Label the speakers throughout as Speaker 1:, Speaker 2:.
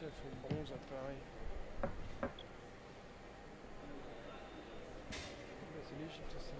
Speaker 1: Ça fait le bronze à Paris. Bah, c'est l'Égypte aussi.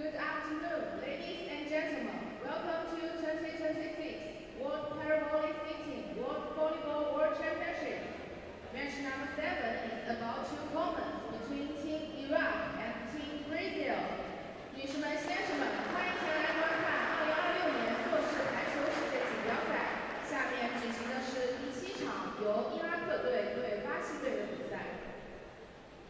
Speaker 2: Good afternoon, ladies and gentlemen. Welcome to 2026 World Paralympics meeting, World Volleyball World Championship. Match number 7 is about to commence between Team Iraq and Team Brazil. 女士们、先生们，欢迎前来观看2026年硕士排球世界锦标赛。下面举行的是第7场由伊拉克队对巴西队的比赛。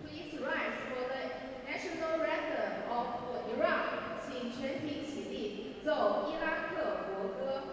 Speaker 2: Please rise for the national anthem of Iraq， 请全体起立，奏伊拉克国歌。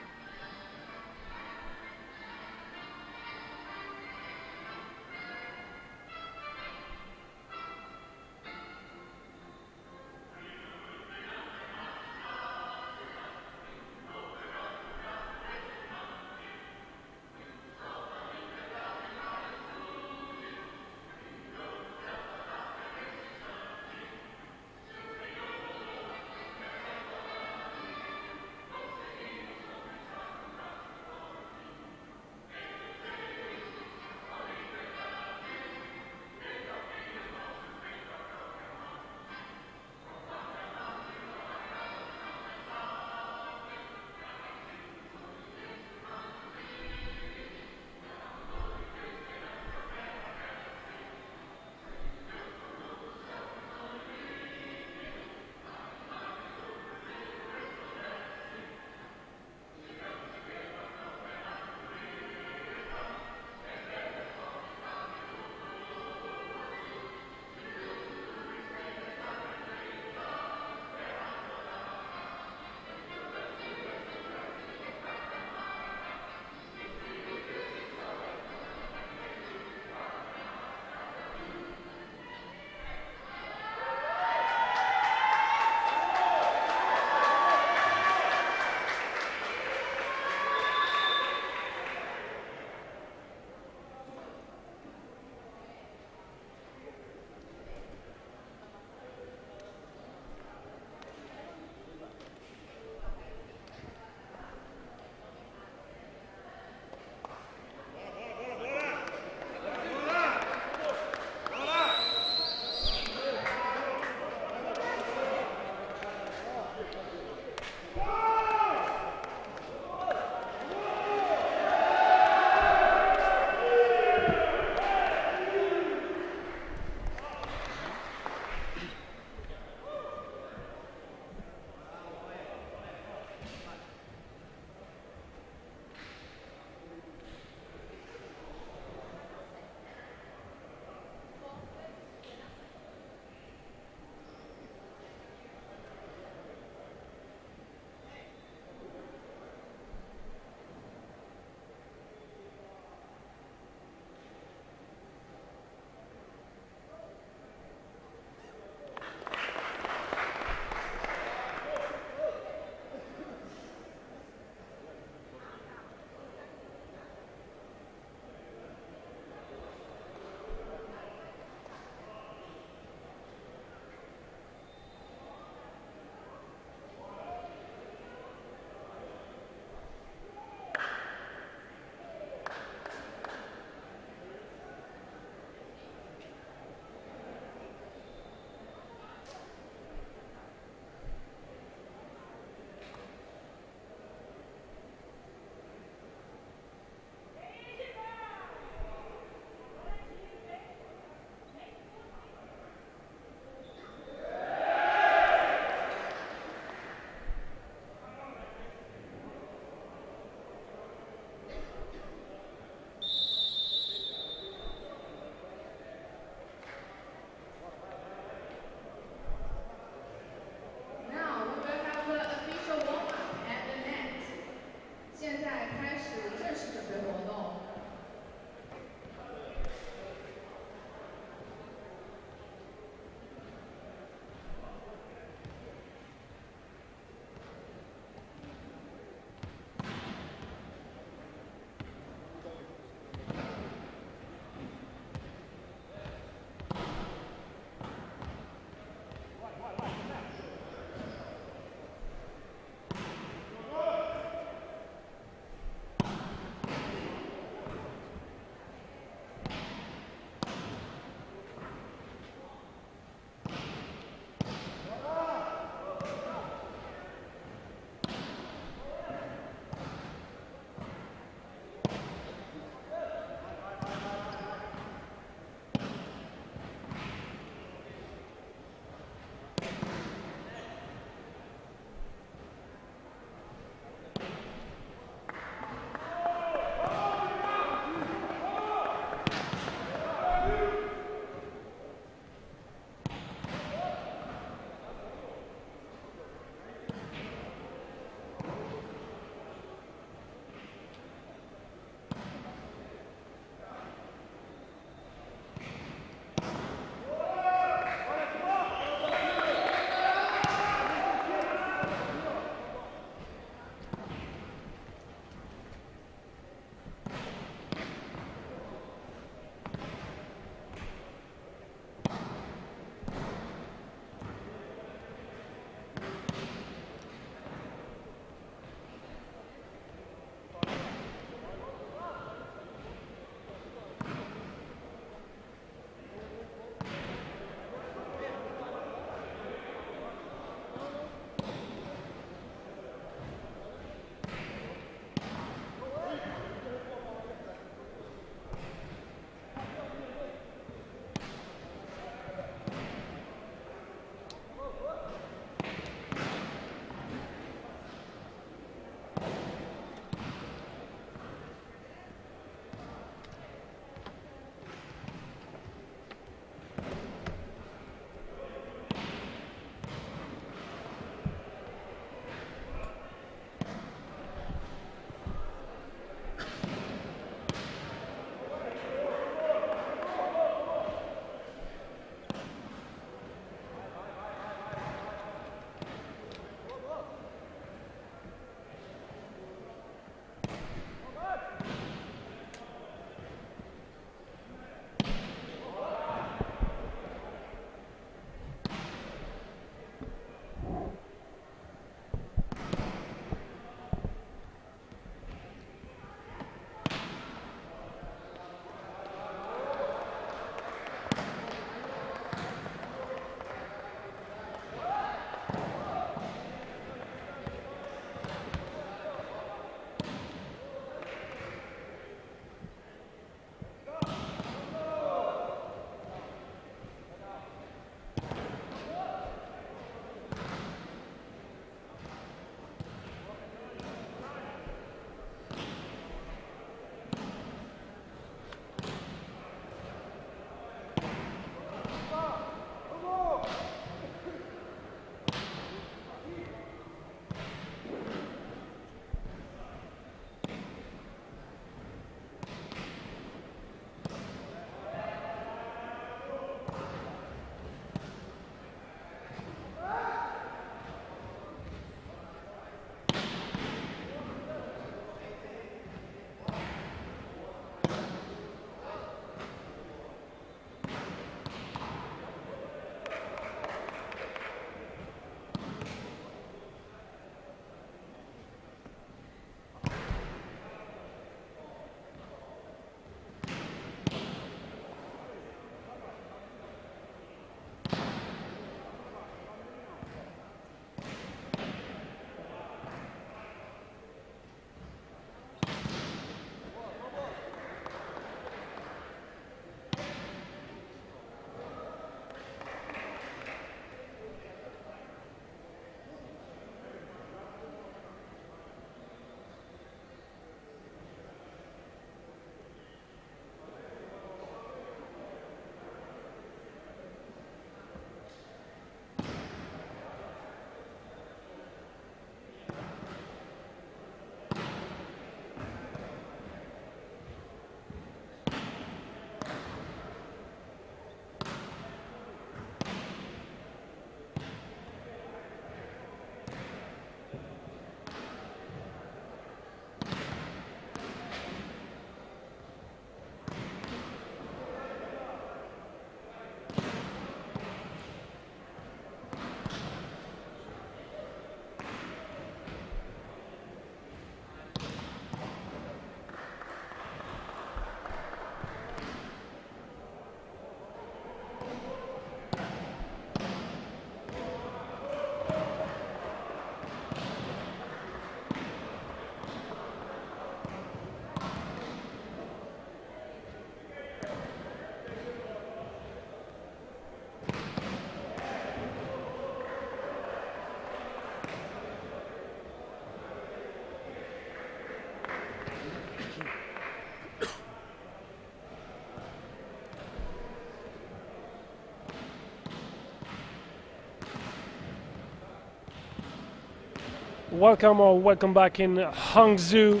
Speaker 1: Welcome back in Hangzhou.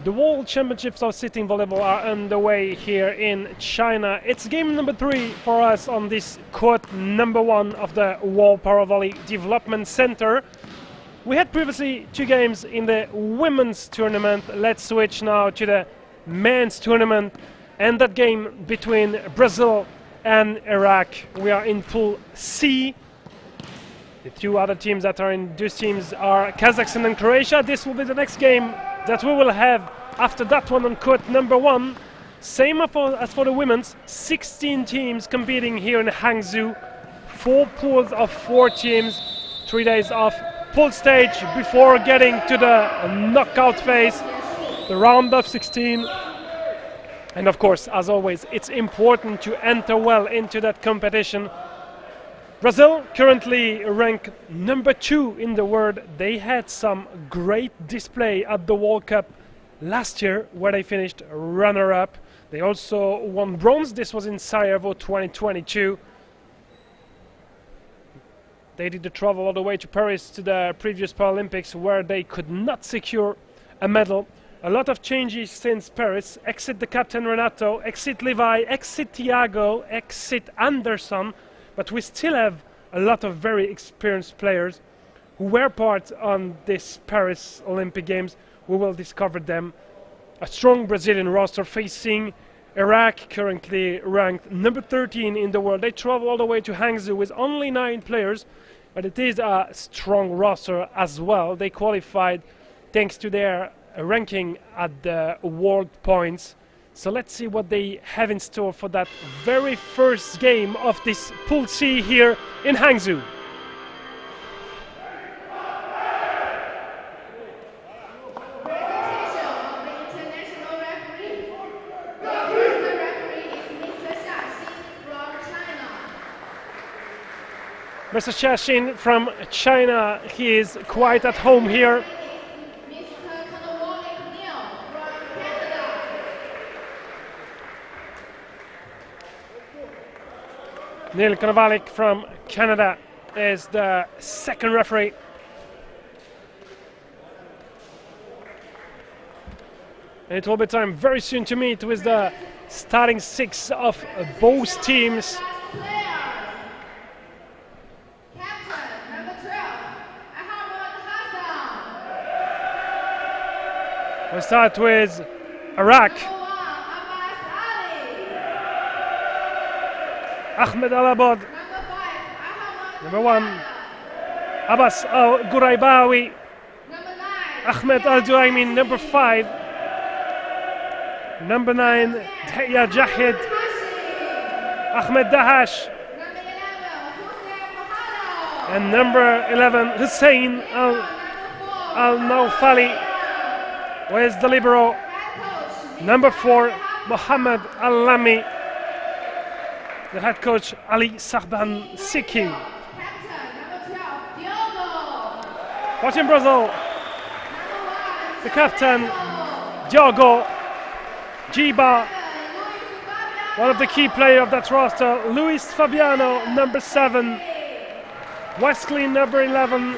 Speaker 1: The World Championships of Sitting Volleyball are underway here in China. It's game number 3 for us on this court number 1 of the World Para Volley Development Center. We had previously 2 games in the women's tournament. Let's switch now to the men's tournament and that game between Brazil and Iraq. We are in Pool C. The 2 other teams that are in those teams are Kazakhstan and Croatia. This will be the next game that we will have after that one on court number 1. Same as for the women's, 16 teams competing here in Hangzhou. 4 pools of 4 teams, 3 days of pool stage before getting to the knockout phase, the round of 16. And of course, as always, it's important to enter well into that competition. Brazil currently ranked number 2 in the world. They had some great display at the World Cup last year where they finished runner-up. They also won bronze. This was in Sarajevo 2022. They did the travel all the way to Paris to the previous Paralympics where they could not secure a medal. A lot of changes since Paris. Exit the captain Renato, exit Levi, exit Thiago, exit Anderson. But we still have a lot of very experienced players who were part on this Paris Olympic Games. We will discover them. A strong Brazilian roster facing Iraq, currently ranked number 13 in the world. They travel all the way to Hangzhou with only 9 players, but it is a strong roster as well. They qualified thanks to their ranking at the world points. So let's see what they have in store for that very first game of this Pool C here in Hangzhou.
Speaker 2: Presentation of the international referee. The referee is Mr. Xiaxin from China.
Speaker 1: Mr. Xiaxin from China, he is quite at home here. Neil Konovalik from Canada is the second referee. And it will be time very soon to meet with the starting 6 of both teams.
Speaker 2: Captain number 12, Ahmad Hassan.
Speaker 1: We'll start with Iraq. Ahmed Al-Abad, number 1. Abbas Al-Ghuraibawi, Ahmed Al-Duaimin, number 5. Number 9, Dahya Jahid, Ahmed Dahash. And number 11, Hussein Al-Nawfali, where's the libero? Number 4, Mohammed Al-Lami. The head coach Ali Sarban Siki. For Team Brazil, the captain Diogo Giba, one of the key players of that roster, Luis Fabiano, number 7, Wesley, number 11,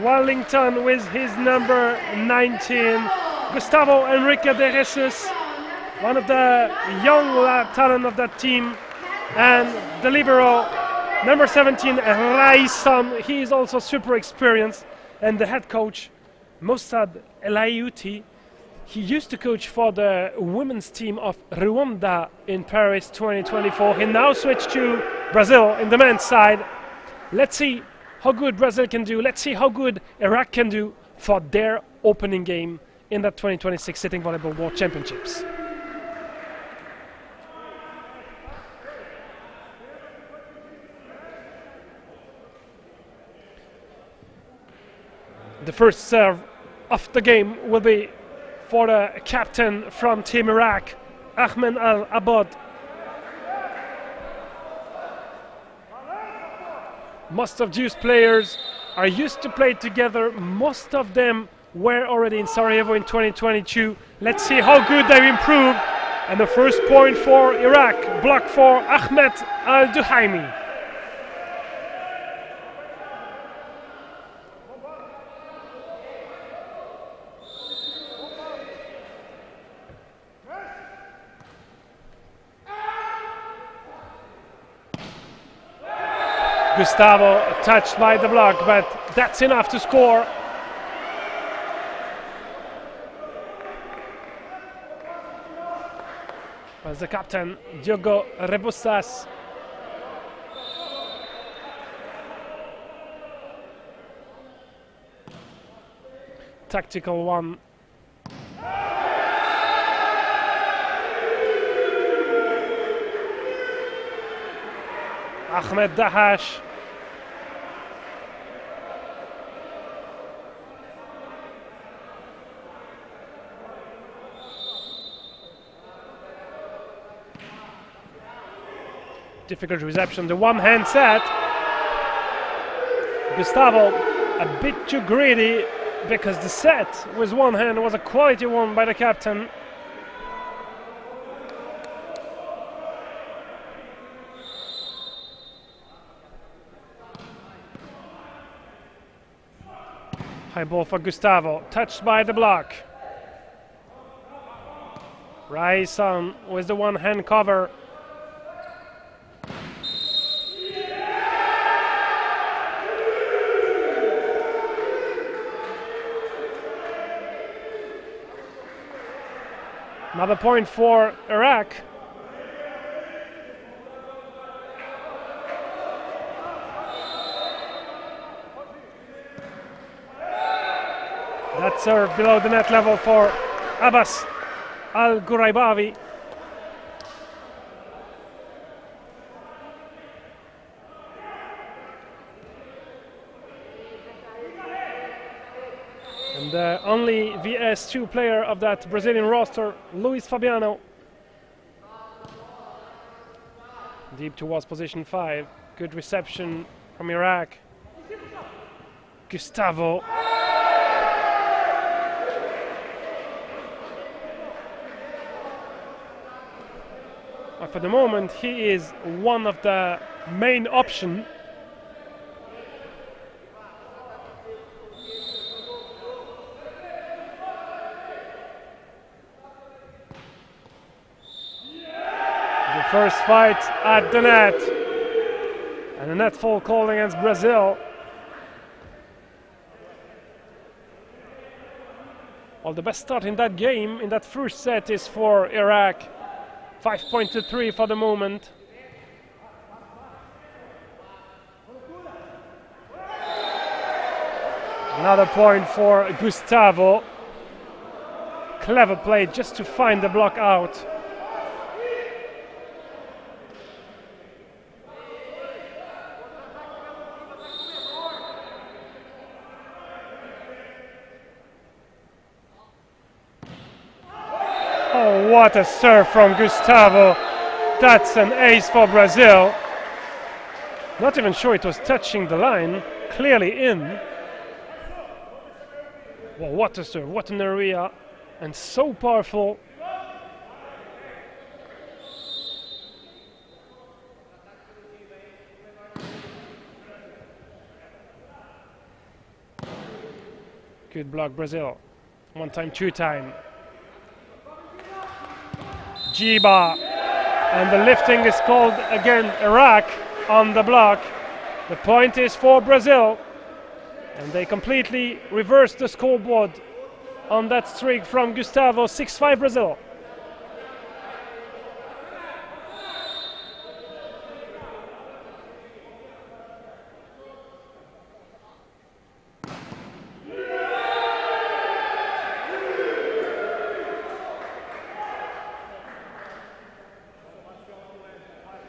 Speaker 1: Wellington with his number 19, Gustavo Enrique de Jesus, one of the young talent of that team, and the libero, number 17, Raisam. He is also super experienced, and the head coach, Mossad Elayouti. He used to coach for the women's team of Rwanda in Paris 2024. He now switched to Brazil in the men's side. Let's see how good Brazil can do. Let's see how good Iraq can do for their opening game in the 2026 Sitting Volleyball World Championships. The first serve of the game will be for the captain from Team Iraq, Ahmed Al-Abad. Most of these players are used to play together. Most of them were already in Sarajevo in 2022. Let's see how good they've improved. And the first point for Iraq, block for Ahmed Al-Duhaimi. Gustavo touched by the block, but that's enough to score. As the captain, Diogo Rebusas. Tactical one. Ahmed Dahash. Difficult reception, the one-hand set. Gustavo a bit too greedy because the set with one hand was a quality one by the captain. High ball for Gustavo, touched by the block. Raison with the one-hand cover. Another point for Iraq. That serve below the net level for Abbas Al-Ghuraibawi. And the only VS2 player of that Brazilian roster, Luis Fabiano. Deep towards position 5. Good reception from Iraq. Gustavo. But for the moment, he is one of the main options. First fight at the net, and a net fall call against Brazil. Well, the best start in that game, in that first set, is for Iraq. 5-3 for the moment. Another point for Gustavo. Clever play just to find the block out. Oh, what a serve from Gustavo. That's an ace for Brazil. Not even sure it was touching the line. Clearly in. Well, what a serve, what an area. And so powerful. Good block, Brazil. One time, two time. Jiba, and the lifting is called again Iraq on the block. The point is for Brazil, and they completely reversed the scoreboard on that streak from Gustavo. 6-5 Brazil.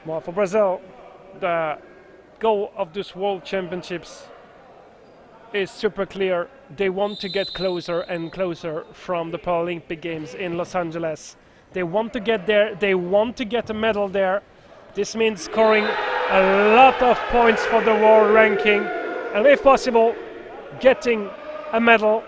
Speaker 1: Well, for Brazil, the goal of this World Championships is super clear. They want to get closer and closer from the Paralympic Games in Los Angeles. They want to get there. They want to get a medal there. This means scoring a lot of points for the world ranking, and if possible, getting a medal.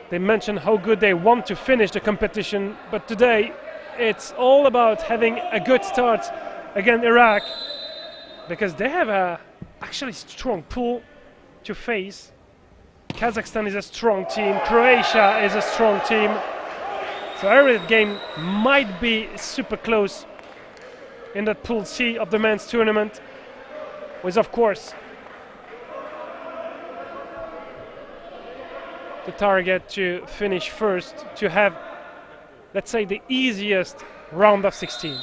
Speaker 1: They mentioned how good they want to finish the competition, but today it's all about having a good start against Iraq, because they have a actually strong pool to face. Kazakhstan is a strong team, Croatia is a strong team, so every game might be super close in that pool C of the men's tournament. with, of course, the target to finish first, to have, let's say, the easiest round of 16.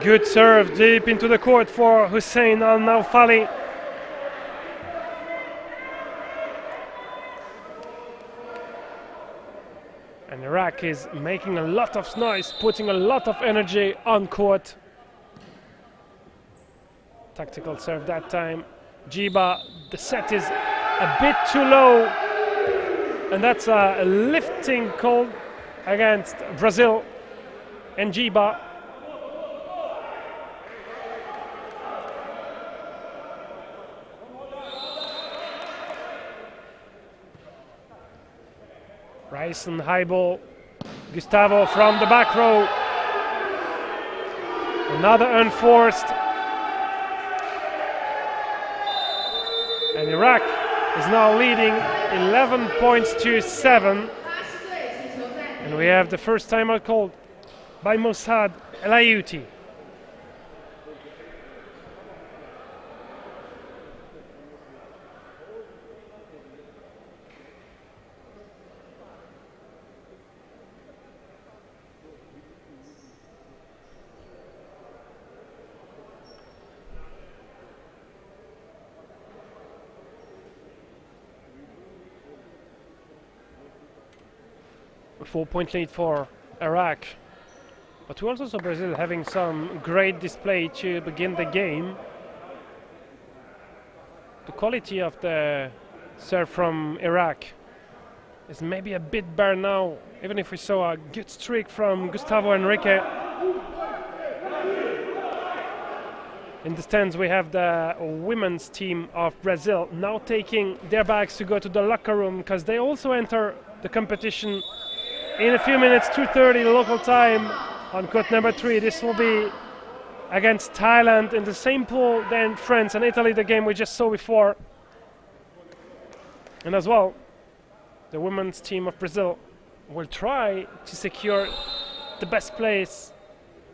Speaker 1: Good serve deep into the court for Hussein Al Naufali. And Iraq is making a lot of noise, putting a lot of energy on court. Tactical serve that time. Jiba, the set is a bit too low. And that's a lifting call against Brazil and Jiba. Ryson, high ball. Gustavo from the back row. Another unforced. And Iraq is now leading 11 points to 7. And we have the first timeout called by Mossad El Ayouti. A 4-point lead for Iraq. But we also saw Brazil having some great display to begin the game. The quality of the serve from Iraq is maybe a bit bare now, even if we saw a good streak from Gustavo Henrique. In the stands we have the women's team of Brazil now taking their bags to go to the locker room because they also enter the competition in a few minutes, 2:30 local time on court number 3. This will be against Thailand in the same pool than France and Italy, the game we just saw before. And as well, the women's team of Brazil will try to secure the best place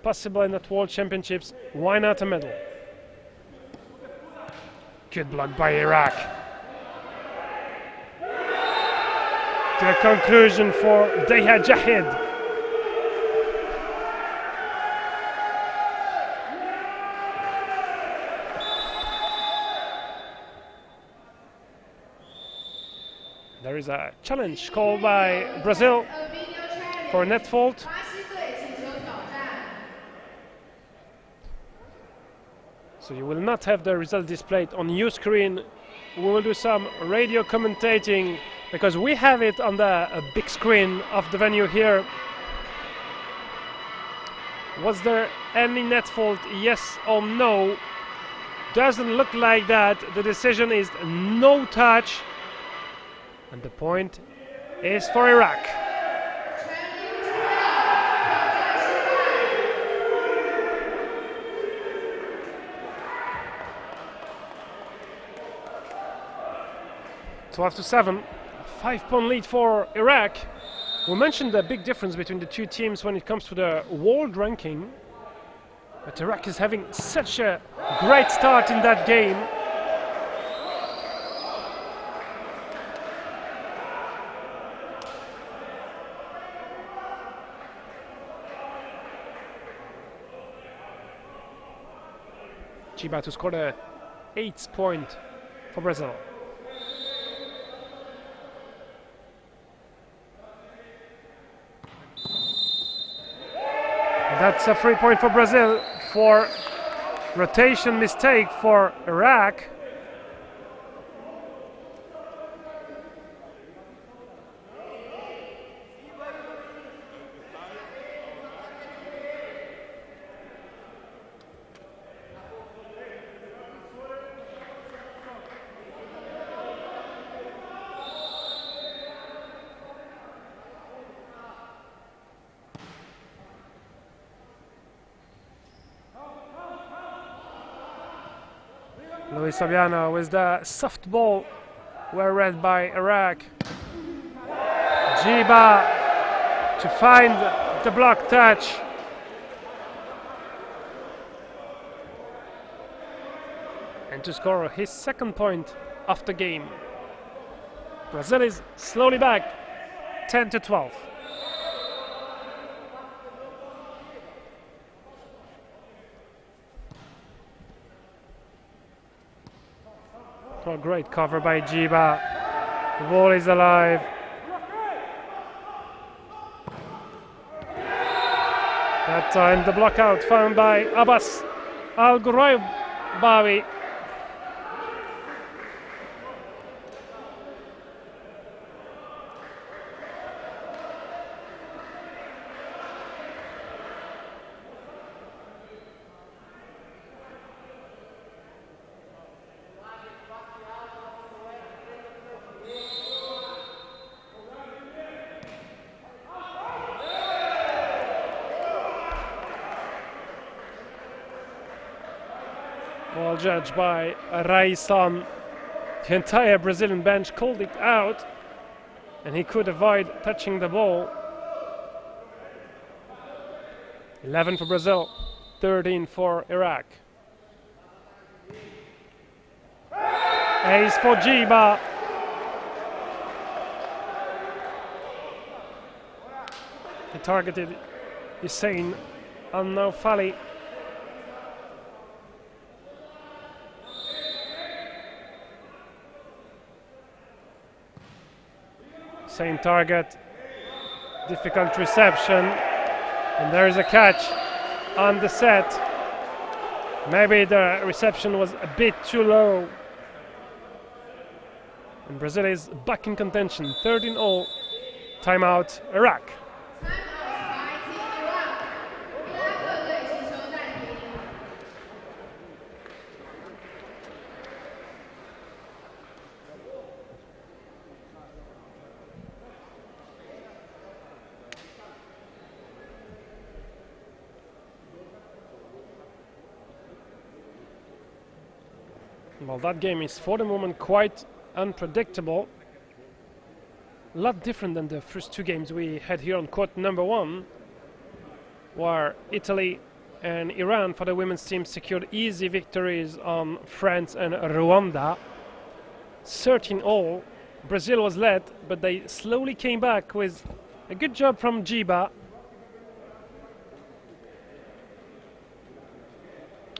Speaker 1: possible in that World Championships. Why not a medal? Good block by Iraq. To a conclusion for Deha Jahid. There is a challenge called by Brazil for a net fault. So you will not have the result displayed on your screen. We will do some radio commentating because we have it on the big screen of the venue here. Was there any net fault, yes or no? Doesn't look like that. The decision is no touch. And the point is for Iraq. Twelve to 7. 5-point lead for Iraq. We mentioned the big difference between the two teams when it comes to the world ranking. But Iraq is having such a great start in that game. Chiba to score the 8th point for Brazil. That's a free point for Brazil for rotation mistake for Iraq. Luis Fabiano with the soft ball, well read by Iraq. Jiba to find the block touch. And to score his second point of the game. Brazil is slowly back, 10-12. Oh, great cover by Jiba. The ball is alive. That time the block out found by Abbas Al-Ghuraibawi. Well judged by Raison. The entire Brazilian bench called it out, and he could avoid touching the ball. 11 for Brazil, 13 for Iraq. Ace for Jiba. He targeted Hussein Al-Naufali. Same target, difficult reception, and there is a catch on the set. Maybe the reception was a bit too low. And Brazil is back in contention, 13-all. Timeout, Iraq. Well, that game is for the moment quite unpredictable. A lot different than the first two games we had here on court number one, where Italy and Iran for the women's team secured easy victories on France and Rwanda. 13-all. Brazil was led, but they slowly came back with a good job from Jiba.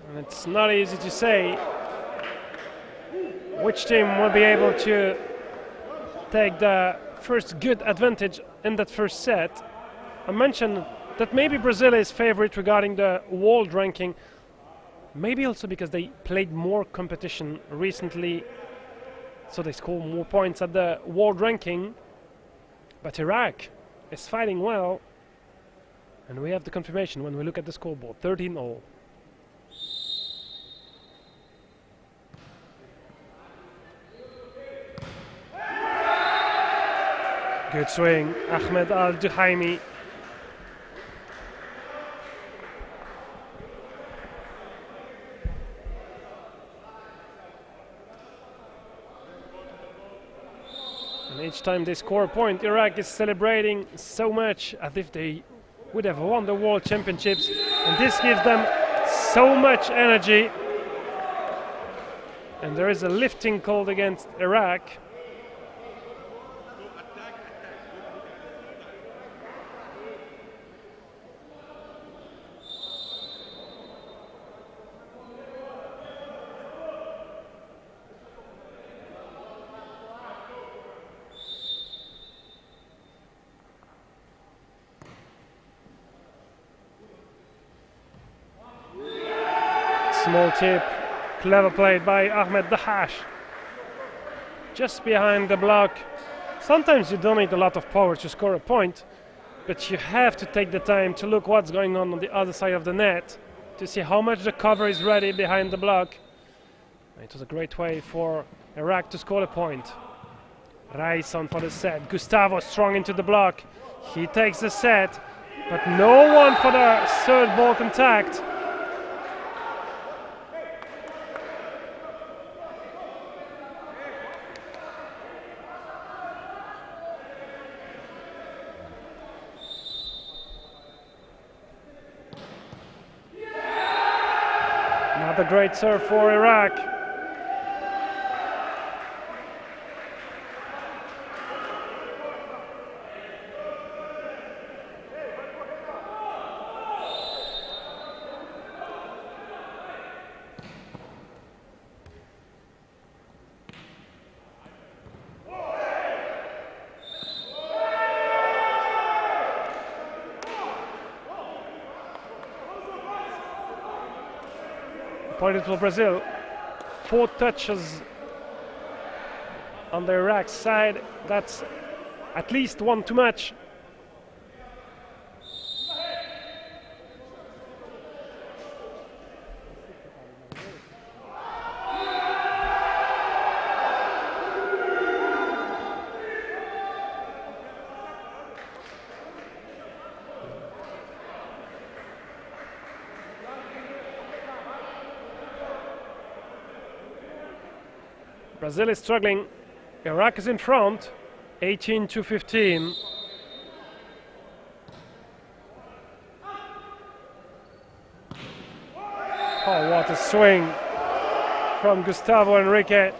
Speaker 1: And it's not easy to say which team will be able to take the first good advantage in that first set. I mentioned that maybe Brazil is favorite regarding the world ranking, maybe also because they played more competition recently, so they score more points at the world ranking. But Iraq is fighting well, and we have the confirmation when we look at the scoreboard, 13-all. Good swing, Ahmed Al-Duhaimi. And each time they score a point, Iraq is celebrating so much as if they would have won the World Championships. And this gives them so much energy. And there is a lifting called against Iraq. Small tip, clever played by Ahmed Dahash. Just behind the block. Sometimes you don't need a lot of power to score a point, but you have to take the time to look what's going on the other side of the net, to see how much the cover is ready behind the block. It was a great way for Iraq to score a point. Raison for the set. Gustavo strong into the block. He takes the set, but no one for the third ball contact. Another great serve for Iraq. Point for Brazil. 4 touches on the Iraq side. That's at least one too much. Brazil is struggling. Iraq is in front, 18-15. Oh, what a swing from Gustavo Henrique.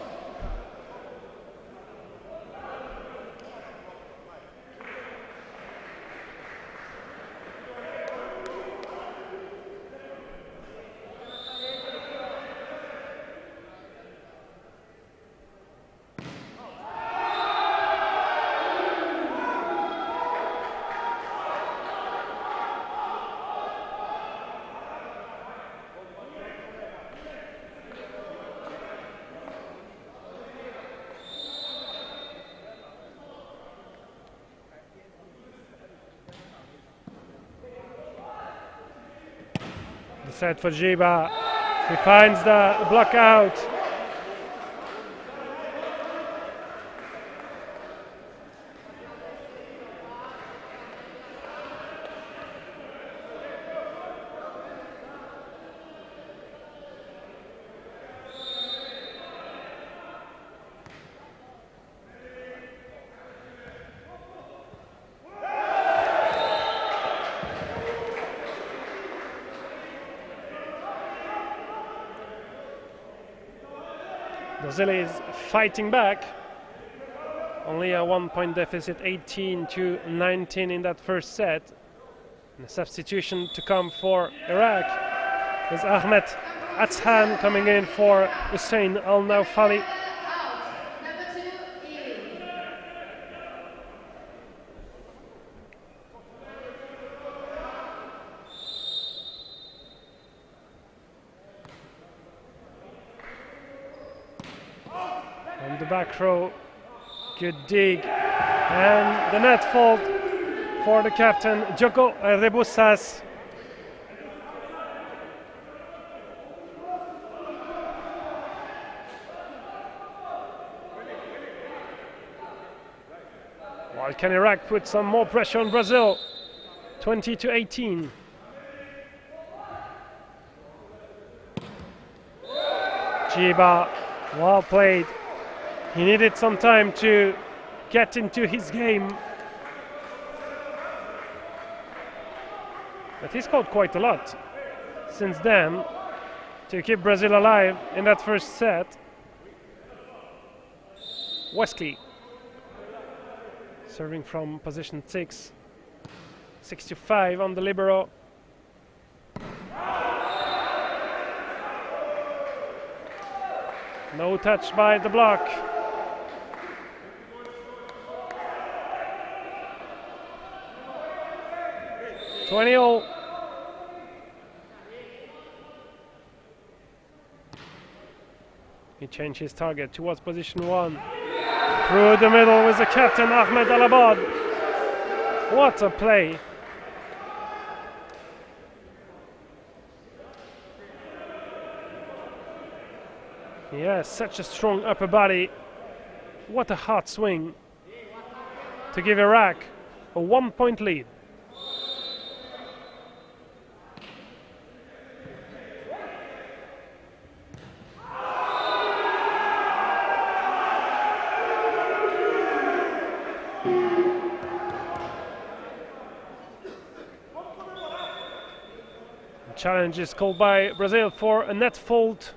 Speaker 1: The set for Jiba. He finds the block out. Brazil is fighting back. Only a 1-point deficit, 18-19 in that first set. And a substitution to come for Iraq is Ahmed Atshan coming in for Hussein Al Naufali. On the back row, good dig, and the net fault for the captain, Joko Rebusas. While can Iraq put some more pressure on Brazil? 20-18. Jiba, well played. He needed some time to get into his game. But he scored quite a lot since then to keep Brazil alive in that first set. Wesley serving from position 6. 6-5 on the libero. No touch by the block. All. He changed his target towards position 1. Through the middle with the captain Ahmed Alabad. What a play. Yes, such a strong upper body. What a hard swing to give Iraq a 1-point lead. Challenge is called by Brazil for a net fault.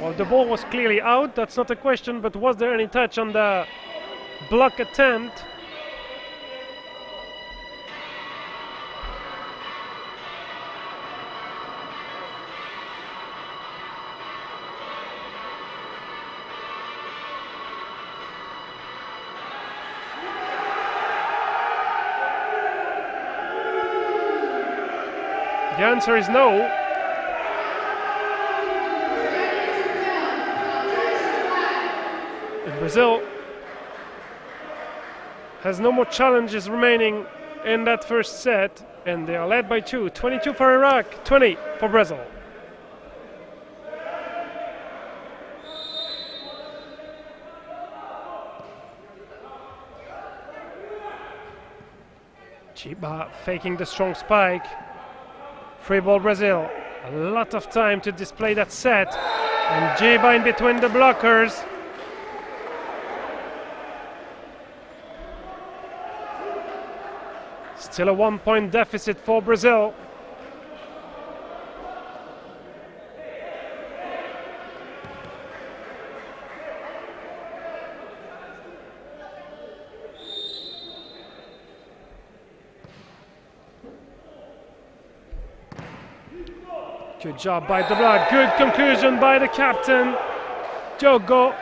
Speaker 1: Well, the ball was clearly out, that's not a question, but was there any touch on the block attempt? The answer is no. And Brazil has no more challenges remaining in that first set, and they are led by 2. 22 for Iraq, 20 for Brazil. Chiba faking the strong spike. Free ball Brazil. A lot of time to display that set. And Chiba in between the blockers. Still a 1-point deficit for Brazil. Good job by the block. Good conclusion by the captain, Jogo,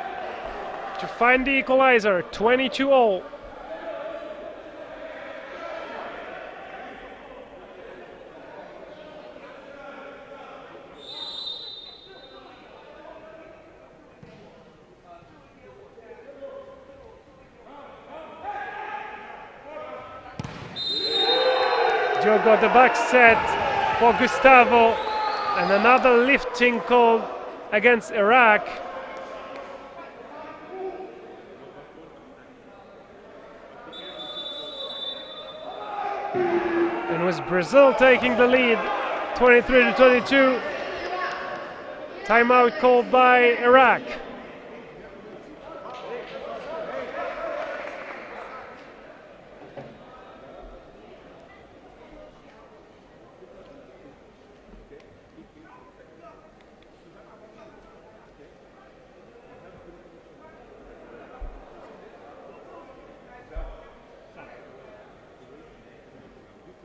Speaker 1: to find the equalizer. 22-all. Jogo the back set for Gustavo. And another lifting call against Iraq. And with Brazil taking the lead, 23-22. Timeout called by Iraq.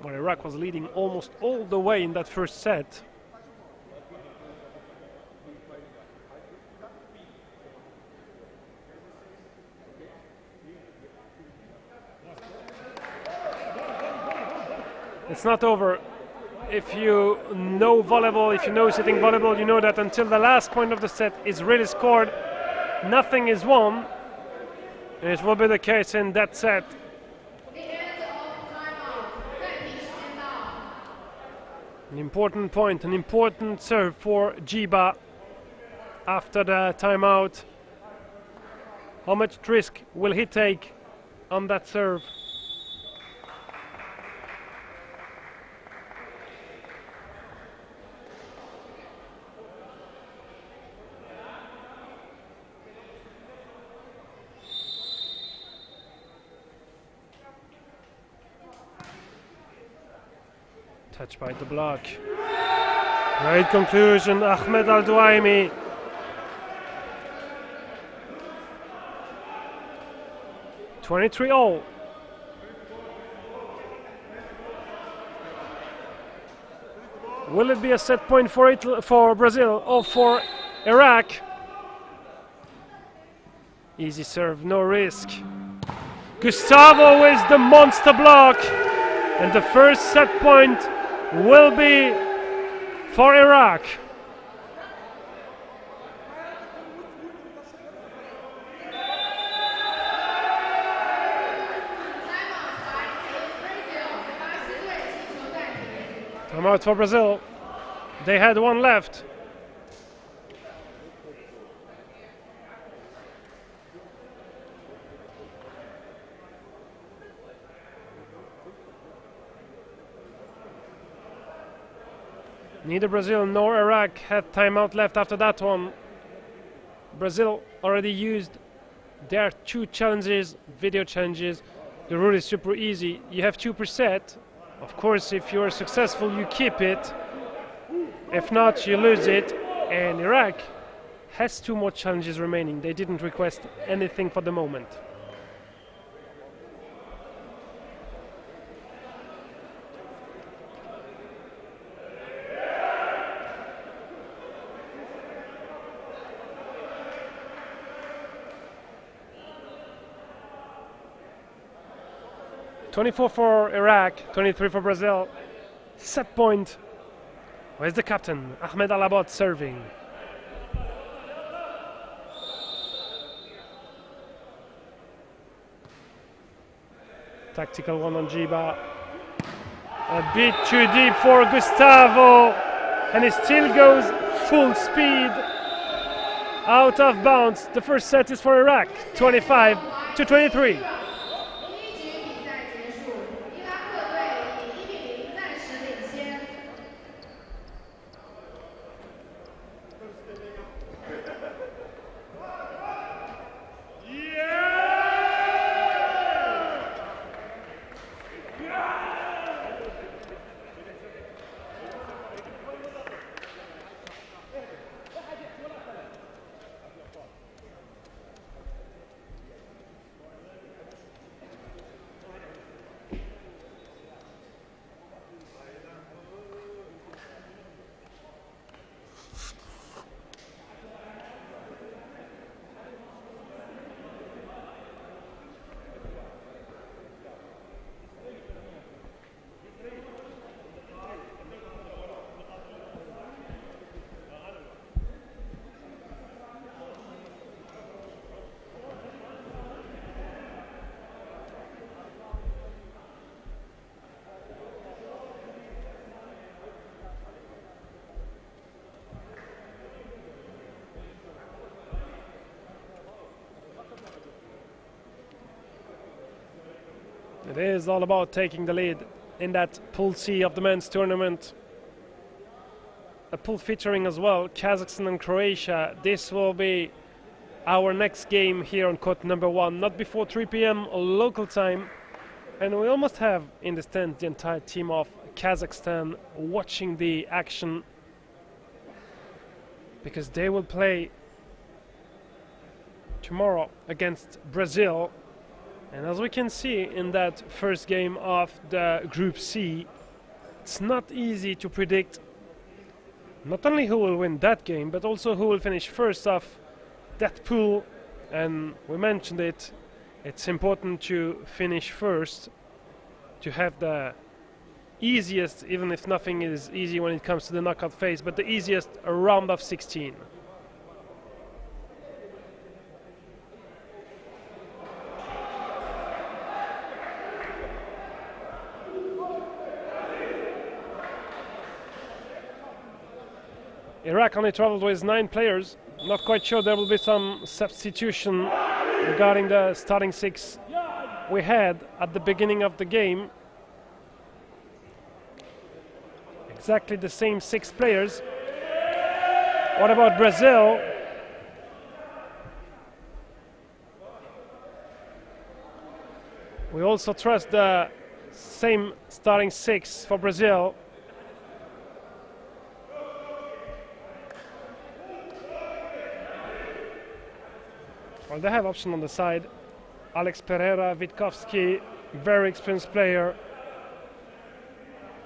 Speaker 1: Well, Iraq was leading almost all the way in that first set. It's not over. If you know volleyball, if you know sitting volleyball, you know that until the last point of the set is really scored, nothing is won. And it will be the case in that set. An important point, an important serve for Chiba after the timeout. How much risk will he take on that serve? Touch by the block. Great conclusion, Ahmed Al-Duaimi. (23-all). Will it be a set point for Brazil or for Iraq? Easy serve, no risk. Gustavo with the monster block, and the first set point will be for Iraq. Timeout for Brazil. They had one left. Neither Brazil nor Iraq had timeout left after that one. Brazil already used their two challenges, video challenges, The rule is super easy. You have 2 per set. Of course, if you're successful, you keep it. If not, you lose it. And Iraq has 2 more challenges remaining. They didn't request anything for the moment. (24 for Iraq, 23 for Brazil. Set point. Where's the captain? Ahmed Alabot serving. Tactical one on Jiba. A bit too deep for Gustavo. And he still goes full speed. Out of bounds. The first set is for Iraq. 25-23. It is all about taking the lead in that Pool C of the men's tournament. A pool featuring as well Kazakhstan and Croatia. This will be our next game here on court number 1, not before 3 p.m. local time. And we almost have in the stand the entire team of Kazakhstan watching the action, because they will play tomorrow against Brazil. And as we can see in that first game of the Group C, it's not easy to predict not only who will win that game, but also who will finish first of that pool. And we mentioned it, it's important to finish first to have the easiest, even if nothing is easy when it comes to the knockout phase, but the easiest round of 16. Iraq only traveled with 9 players. Not quite sure there will be some substitution regarding the starting 6 we had at the beginning of the game. Exactly the same 6 players. What about Brazil? We also trust the same starting 6 for Brazil. Well, they have option on the side. Alex Pereira, Witkowski, very experienced player.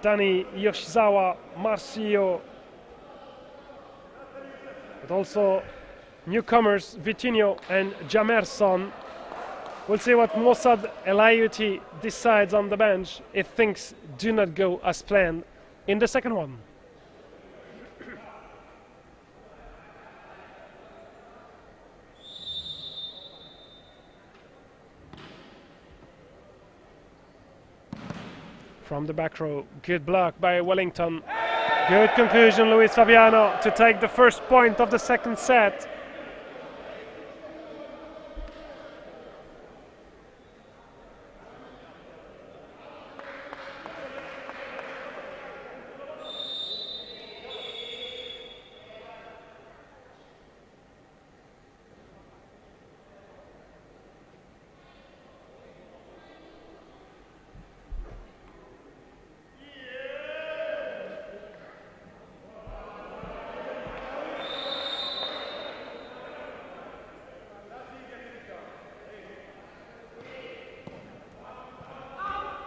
Speaker 1: Dani Yoshizawa, Marcio. But also newcomers Vitinho and Jamerson. We'll see what Mossad Elayuti decides on the bench if things do not go as planned in the second one. From the back row, good block by Wellington. Good conclusion, Luis Fabiano, to take the first point of the second set.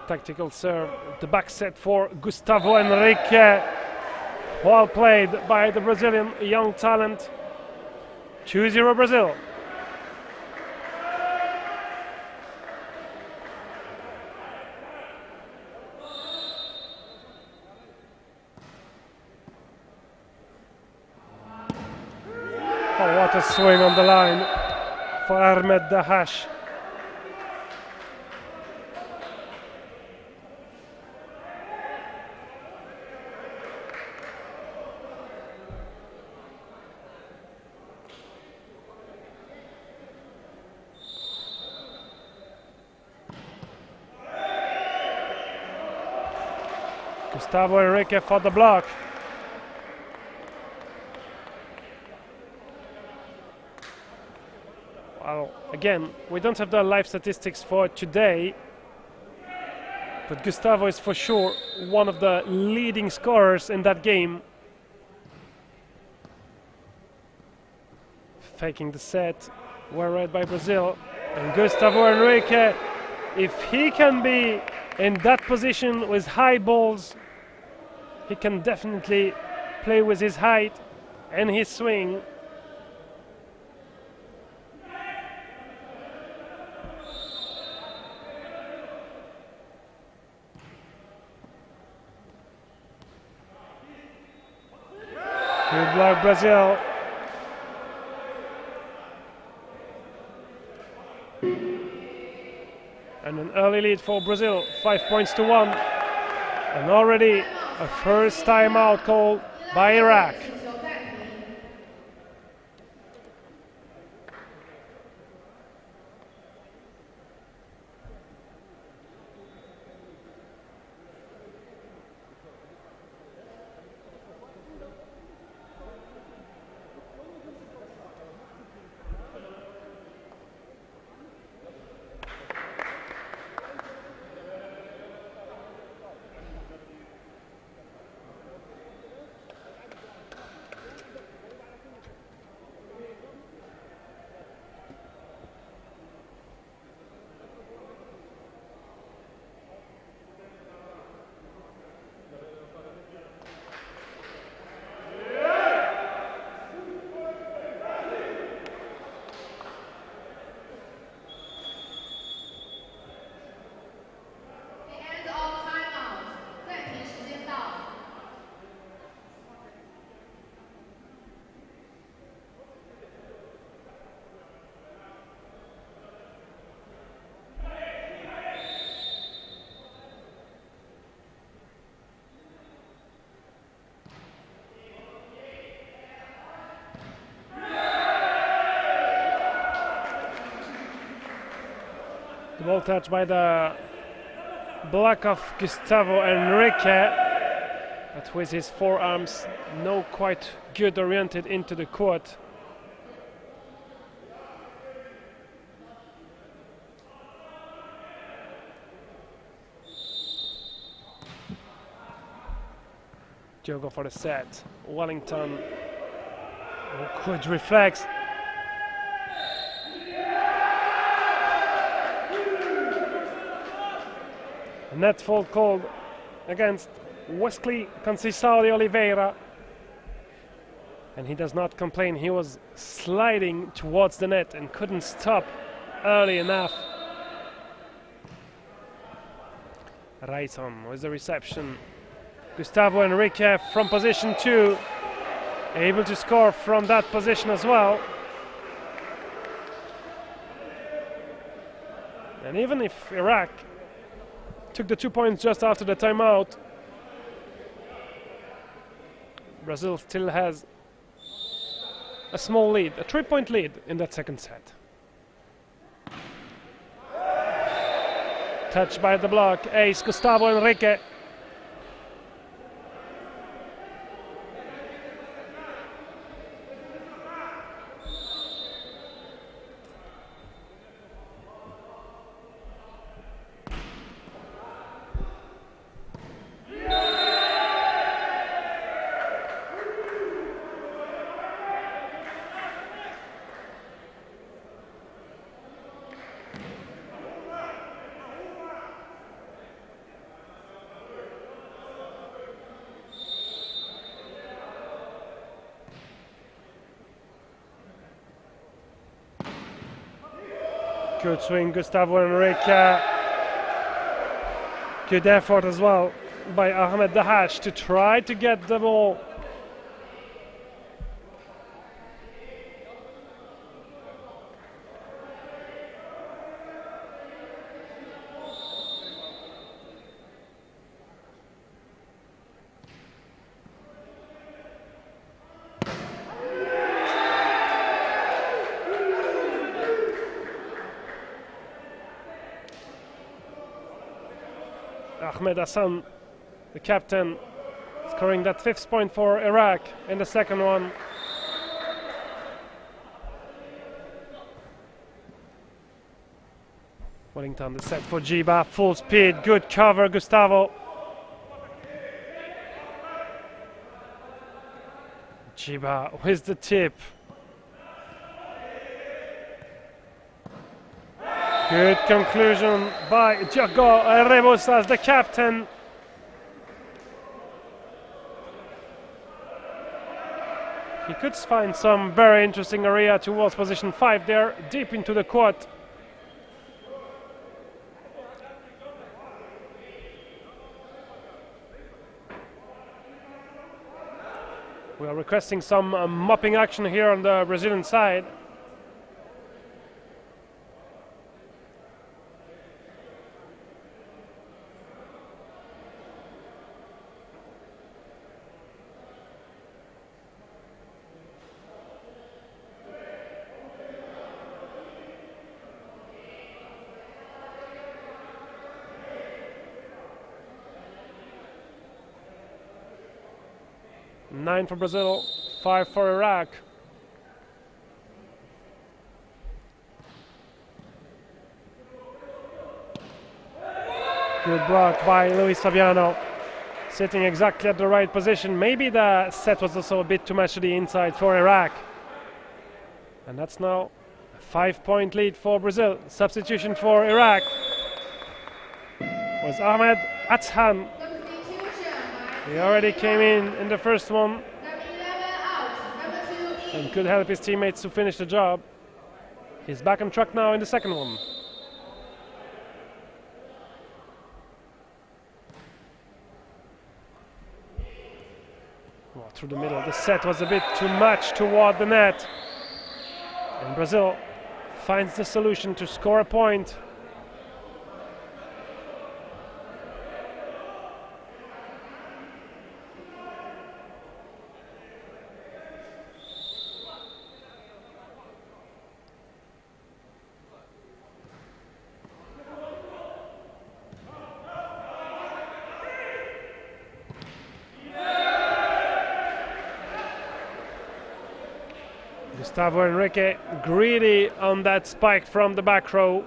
Speaker 1: Tactical serve, the back set for Gustavo Henrique. Well played by the Brazilian young talent. 2-0 Brazil. Oh, what a swing on the line for Ahmed Dahash. Gustavo Henrique for the block. Well, again, we don't have the live statistics for today, but Gustavo is for sure one of the leading scorers in that game. Faking the set, well read by Brazil. And Gustavo Henrique, if he can be in that position with high balls, he can definitely play with his height and his swing. Good block, Brazil. And an early lead for Brazil, 5 points to 1. And already a first timeout called by Iraq. The ball touched by the block of Gustavo Henrique, but with his forearms no quite good oriented into the court. Diogo for the set. Wellington, good reflex. Net fault called against Wesley Conceição de Oliveira. And he does not complain. He was sliding towards the net and couldn't stop early enough. Right on with the reception. Gustavo Henrique from position 2. Able to score from that position as well. And even if Iraq took the 2 points just after the timeout, Brazil still has a small lead, a 3-point lead in that second set. Touched by the block, ace Gustavo Henrique. Good swing, Gustavo Enrique. Good effort as well by Ahmed Dahash to try to get the ball. Ahmed Hassan, the captain, scoring that 5th point for Iraq in the second one. Wellington the set for Jiba, full speed, good cover, Gustavo. Jiba with the tip. Good conclusion by Diogo Rebosas, the captain. He could find some very interesting area towards position 5 there, deep into the court. We are requesting some mopping action here on the Brazilian side. Nine for Brazil, 5 for Iraq. Good block by Luis Fabiano, sitting exactly at the right position. Maybe the set was also a bit too much to the inside for Iraq. And that's now a 5-point lead for Brazil. Substitution for Iraq was Ahmed Atshan. He already came in the first one and could help his teammates to finish the job. He's back on track now in the second one. Well, through the middle, the set was a bit too much toward the net. And Brazil finds the solution to score a point. Gustavo Enrique greedy on that spike from the back row.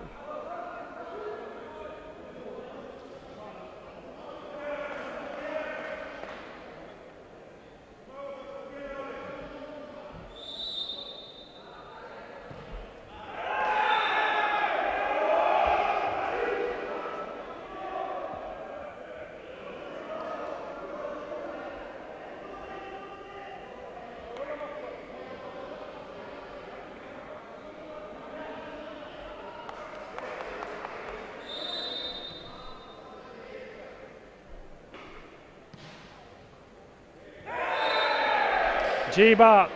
Speaker 1: Jiba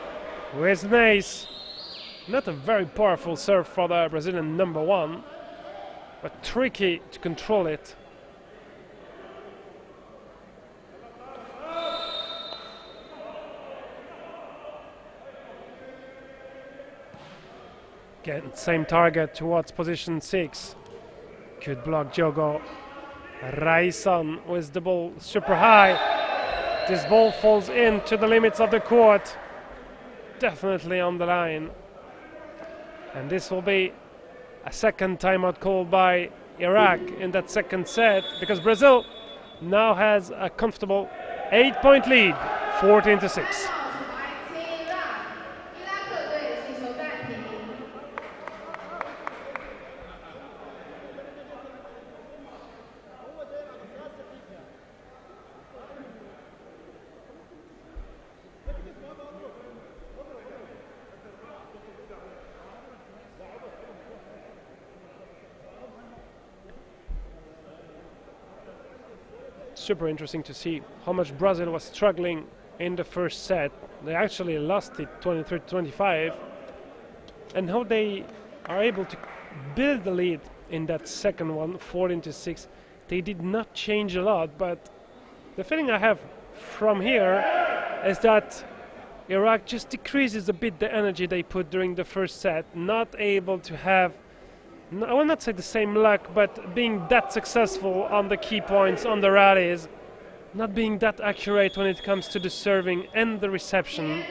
Speaker 1: with an ace. Not a very powerful serve for the Brazilian number one, but tricky to control it. Again, same target towards position 6. Good block, Diogo. Raison with the ball super high. This ball falls into the limits of the court. Definitely on the line. And this will be a second timeout called by Iraq in that second set, because Brazil now has a comfortable 8-point lead, 14-6. super interesting to see how much Brazil was struggling in the first set. They actually lost it 23-25, and how they are able to build the lead in that second one, 14-6. They did not change a lot, but the feeling I have from here is that Iraq just decreases a bit the energy they put during the first set, not able to have, I will not say the same luck, but being that successful on the key points, on the rallies, not being that accurate when it comes to the serving and the reception.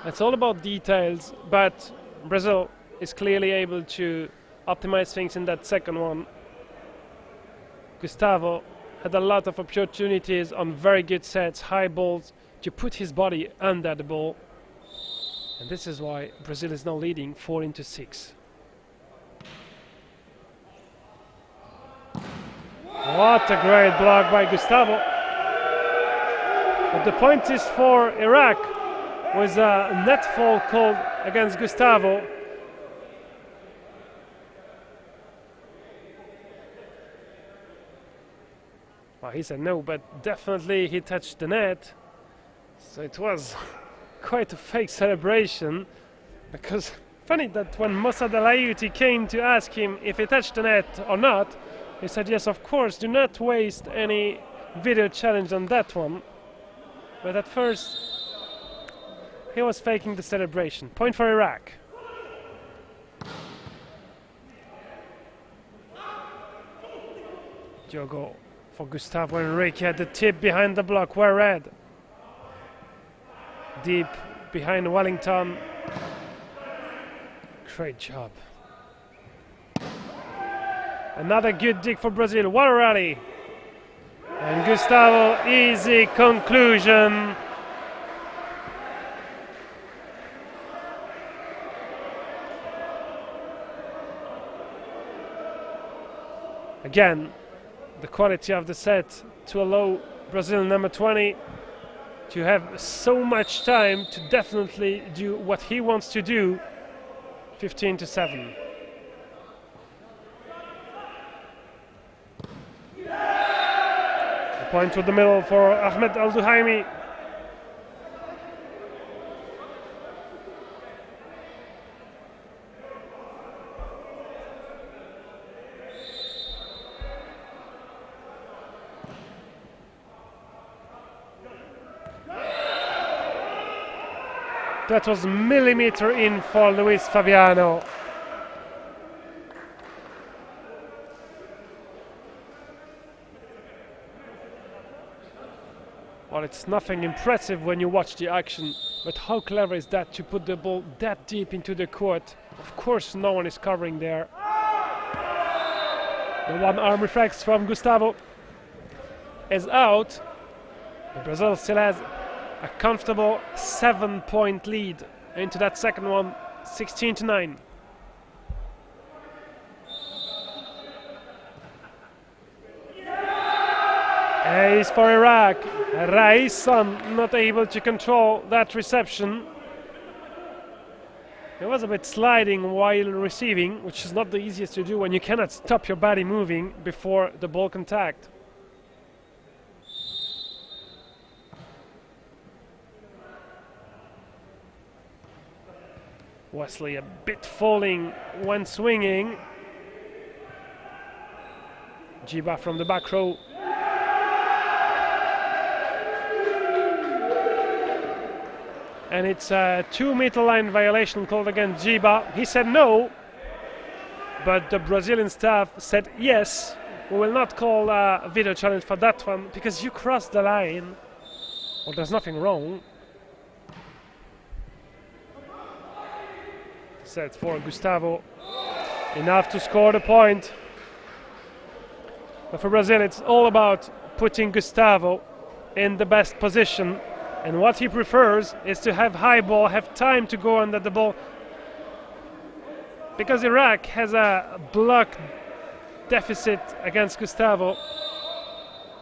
Speaker 1: It's all about details, but Brazil is clearly able to optimize things in that second one. Gustavo had a lot of opportunities on very good sets, high balls, to put his body under the ball. And this is why Brazil is now leading 14-6. What a great block by Gustavo. But the point is for Iraq was a net fall called against Gustavo. Well, he said no, but definitely he touched the net. So it was quite a fake celebration, because funny that when Mossad Al-Ayouti came to ask him if he touched the net or not, he said yes, of course, do not waste any video challenge on that one. But at first he was faking the celebration. Point for Iraq. Diogo for Gustavo Enrique at the tip behind the block, well read. Deep behind Wellington. Great job. Another good dig for Brazil. What a rally. And Gustavo, easy conclusion. Again, the quality of the set to allow Brazil number 20 to have so much time to definitely do what he wants to do. 15-7. The point to the middle for Ahmed Al-Duhaimi. That was millimeter in for Luis Fabiano. Well, it's nothing impressive when you watch the action, but how clever is that to put the ball that deep into the court? Of course, no one is covering there. The one arm reflex from Gustavo is out. And Brazil still has a comfortable 7-point lead into that second one, 16-9. Ace for Iraq. Raissan not able to control that reception. It was a bit sliding while receiving, which is not the easiest to do when you cannot stop your body moving before the ball contact. Wesley a bit falling when swinging. Jiba from the back row. And it's a 2-meter line violation called against Jiba. He said no, but the Brazilian staff said yes. We will not call a video challenge for that one because you crossed the line. Well, there's nothing wrong. Set for Gustavo, enough to score the point. But for Brazil, it's all about putting Gustavo in the best position, and what he prefers is to have high ball, have time to go under the ball, because Iraq has a block deficit against Gustavo,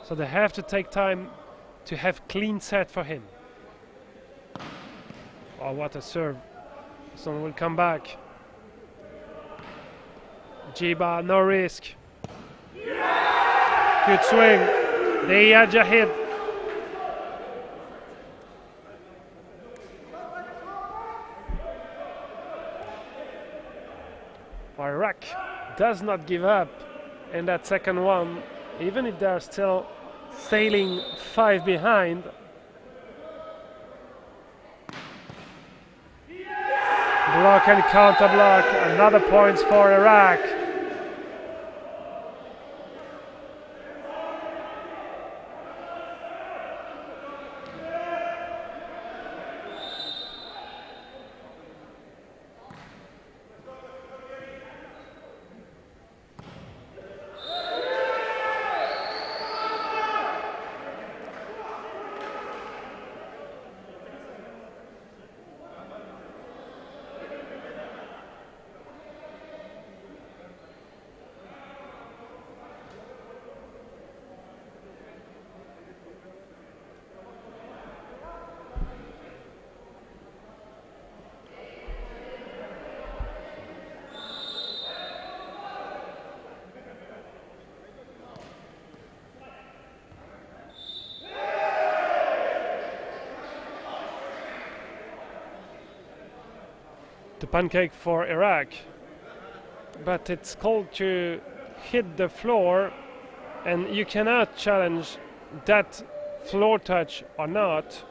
Speaker 1: so they have to take time to have clean set for him. Oh, what a serve. Someone will come back. Jiba, no risk. Good swing. The Aja hit. Iraq does not give up in that second one, even if they're still sailing 5 behind. Block and counter block, another points for Iraq. The pancake for Iraq, but it's called to hit the floor, and you cannot challenge that floor touch or not.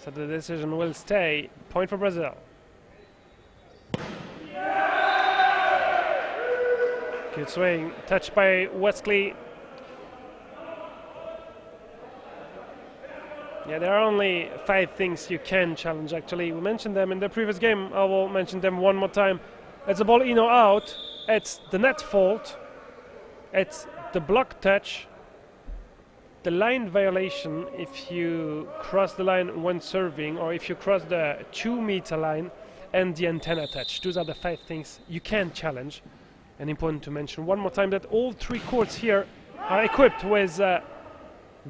Speaker 1: So the decision will stay. Point for Brazil. Good swing, touched by Wesley. Yeah, there are only 5 things you can challenge, actually. We mentioned them in the previous game. I will mention them one more time. It's a ball in or out. It's the net fault. It's the block touch. The line violation if you cross the line when serving, or if you cross the 2-meter line, and the antenna touch. Those are the 5 things you can challenge. And important to mention one more time that all 3 courts here are equipped with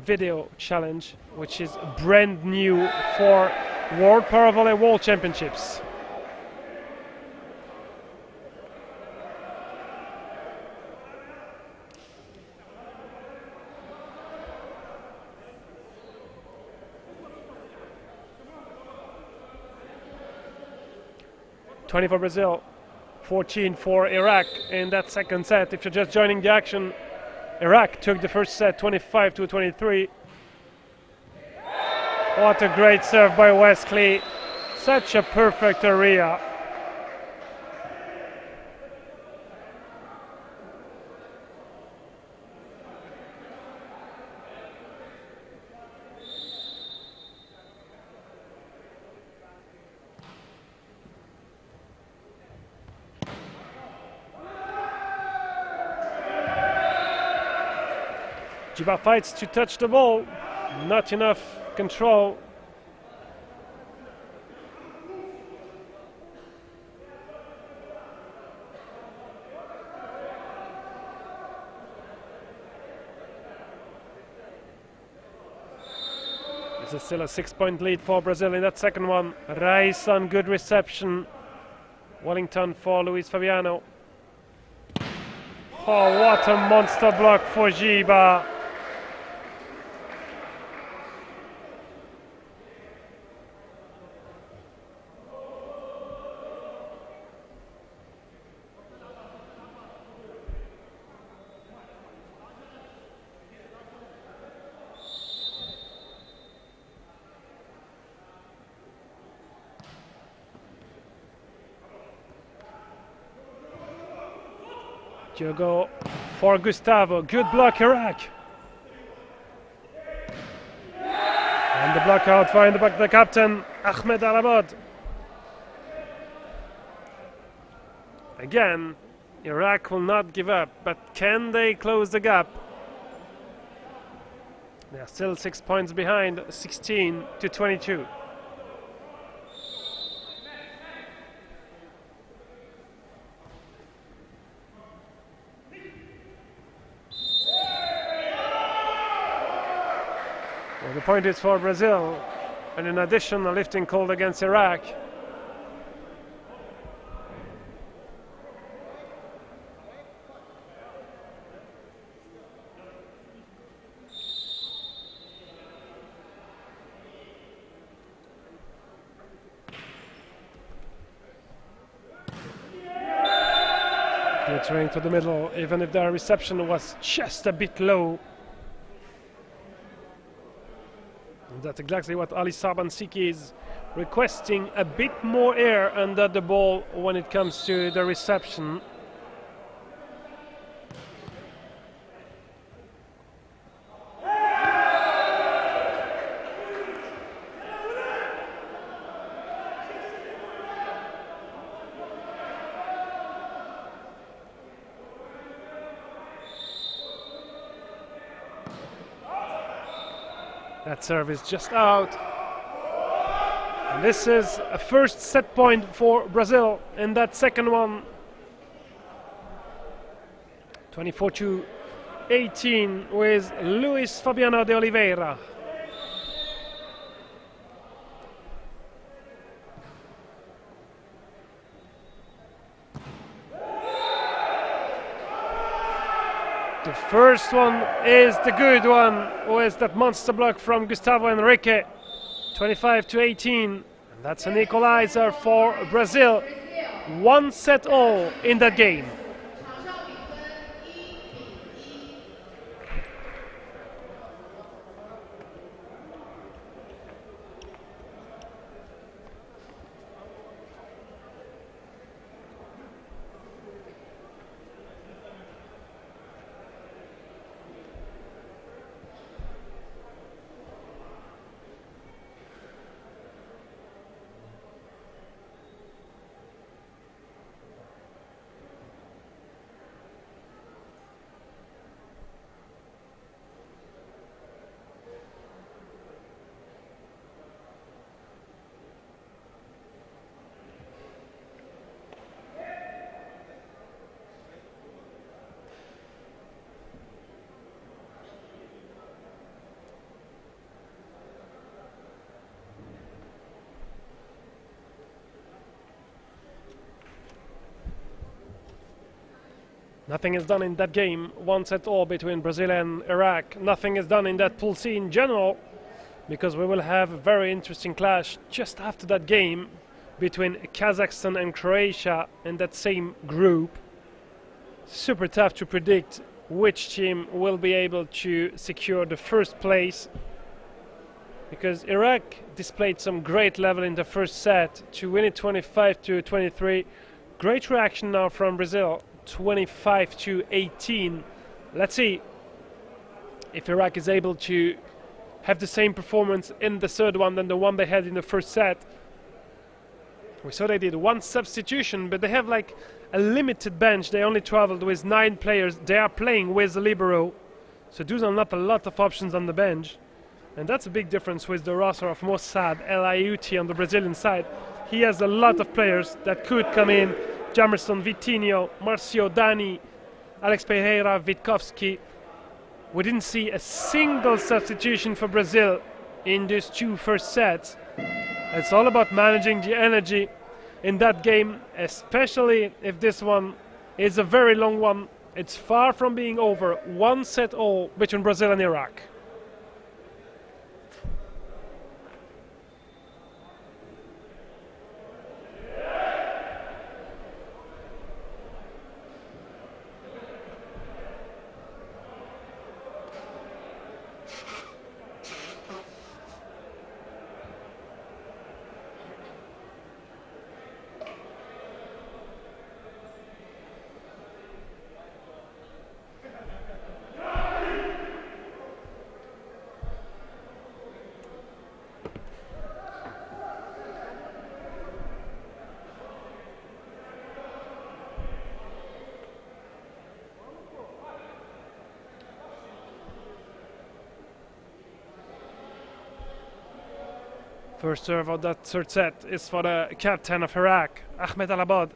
Speaker 1: video challenge, which is brand new for World Para Volleyball Championships. $20 for Brazil, 14 for Iraq in that second set. If you're just joining the action, Iraq took the first set 25-23. What a great serve by Wesley. Such a perfect area. Jiba fights to touch the ball, not enough control. This is still a 6-point lead for Brazil in that second one. Rice on good reception. Wellington for Luis Fabiano. Oh, what a monster block for Jiba. Diogo for Gustavo. Good block, Iraq. And the block out find the captain, Ahmed Alabad. Again, Iraq will not give up, but can they close the gap? They are still 6 points behind, 16-22. The point is for Brazil, and in addition, a lifting called against Iraq. Entering to the middle, even if their reception was just a bit low. And that's exactly what Ali Sabansiki is requesting, a bit more air under the ball when it comes to the reception. That serve is just out. And this is a first set point for Brazil in that second one. 24-18 with Luis Fabiano de Oliveira. The first one is the good one, with that monster block from Gustavo Henrique. 25-18, and that's an equalizer for Brazil. 1 set all in that game. Nothing is done in that game. 1 set all between Brazil and Iraq. Nothing is done in that Pool C in general, because we will have a very interesting clash just after that game between Kazakhstan and Croatia in that same group. Super tough to predict which team will be able to secure the first place, because Iraq displayed some great level in the first set to win it 25-23. Great reaction now from Brazil. 25-18. Let's see if Iraq is able to have the same performance in the third one than the one they had in the first set. We saw they did 1 substitution, but they have like a limited bench. They only traveled with 9 players. They are playing with a libero, so those are not a lot of options on the bench, and that's a big difference with the roster of Mossad El Ayouti on the Brazilian side. He has a lot of players that could come in. Jamerson, Vitinho, Marcio, Dani, Alex Pereira, Witkowski. We didn't see a single substitution for Brazil in these 2 first sets. It's all about managing the energy in that game, especially if this one is a very long one. It's far from being over. 1 set all between Brazil and Iraq. First serve of that third set is for the captain of Iraq, Ahmed Al-Abad.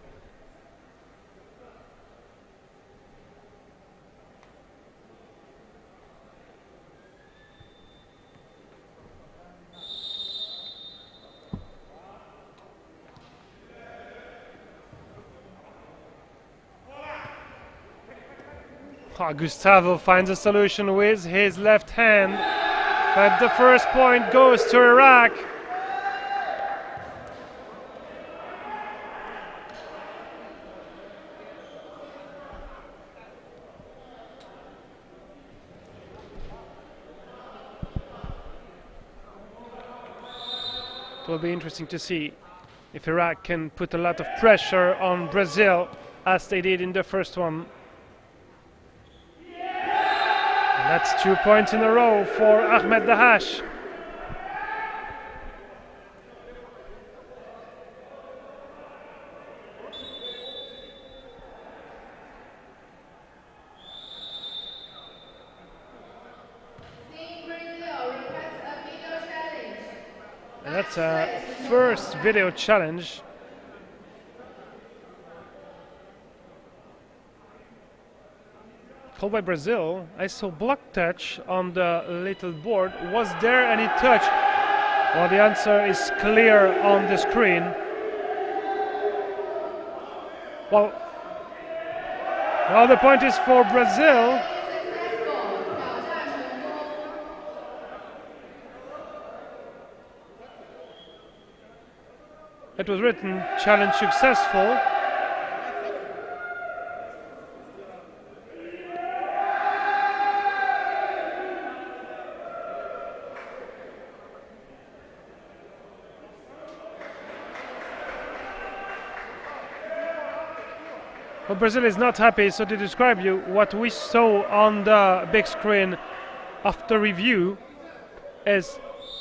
Speaker 1: Gustavo finds a solution with his left hand, but the first point goes to Iraq. It will be interesting to see if Iraq can put a lot of pressure on Brazil as they did in the first one. And that's 2 points in a row for Ahmed Dahash. And that's a first video challenge. Called by Brazil. I saw block touch on the little board. Was there any touch? Well, the answer is clear on the screen. Well, the point is for Brazil. It was written, challenge successful. Well, Brazil is not happy, so to describe you what we saw on the big screen after review is,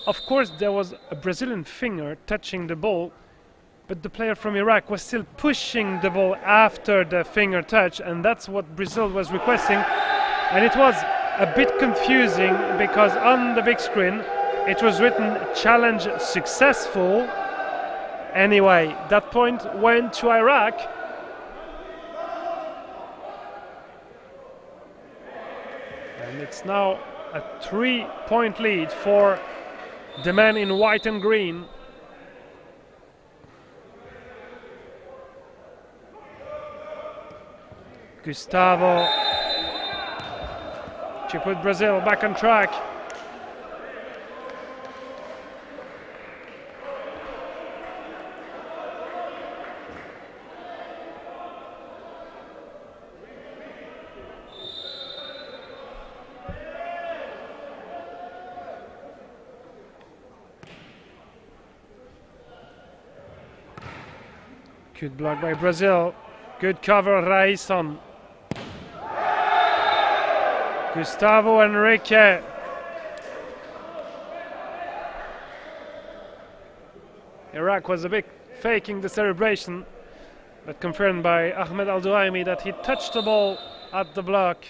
Speaker 1: of course, there was a Brazilian finger touching the ball, but the player from Iraq was still pushing the ball after the finger touch, and that's what Brazil was requesting. And it was a bit confusing because on the big screen it was written challenge successful. Anyway, that point went to Iraq. And it's now a 3-point lead for the man in white and green. Gustavo to put Brazil back on track. Good block by Brazil. Good cover, Raison. Gustavo Enrique. Iraq was a bit faking the celebration, but confirmed by Ahmed Al-Duaimi that he touched the ball at the block.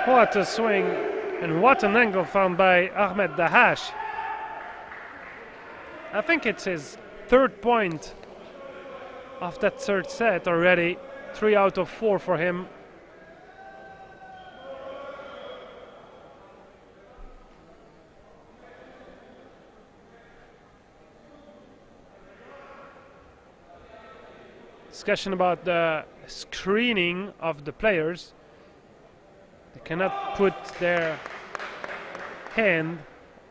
Speaker 1: What a swing, and what an angle found by Ahmed Dahash. I think it's his 3rd point of that 3rd set already. 3 out of 4 for him. Discussion about the screening of the players. They cannot put their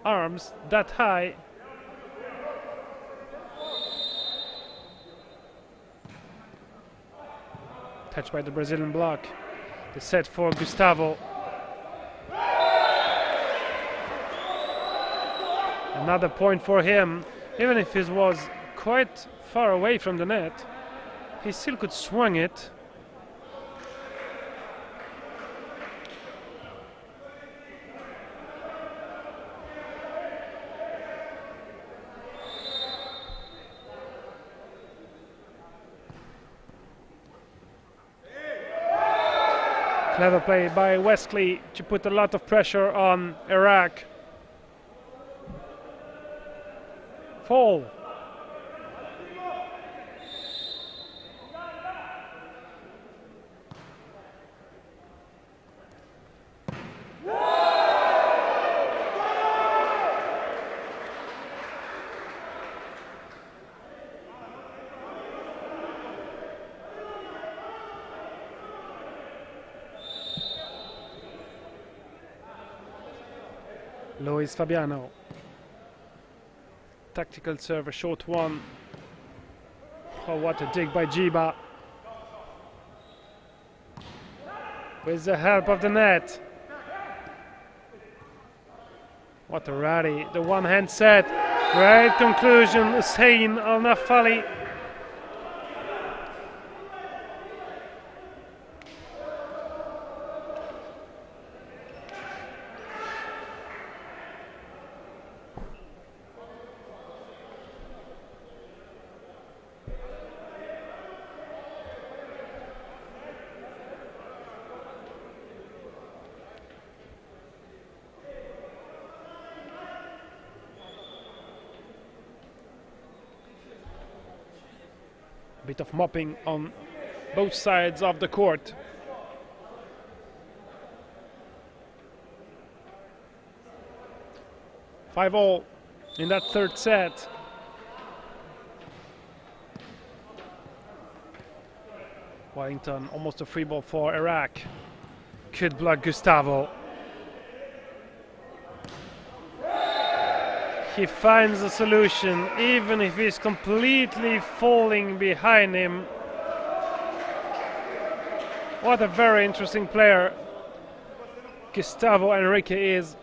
Speaker 1: arms that high. Touched by the Brazilian block. The set for Gustavo. Another point for him. Even if he was quite far away from the net, he still could swing it. Clever play by Wesley to put a lot of pressure on Iraq. Fall. Luis Fabiano. Tactical serve, a short one. Oh, what a dig by Jiba. with the help of the net. What a rally, the one-hand set. Great conclusion, Hussein Al-Nafali. Bit of mopping on both sides of the court. Five all in that third set. Wellington, almost a free ball for Iraq. Good block, Gustavo. He finds a solution, even if he's completely falling behind him. What a very interesting player Gustavo Enrique is.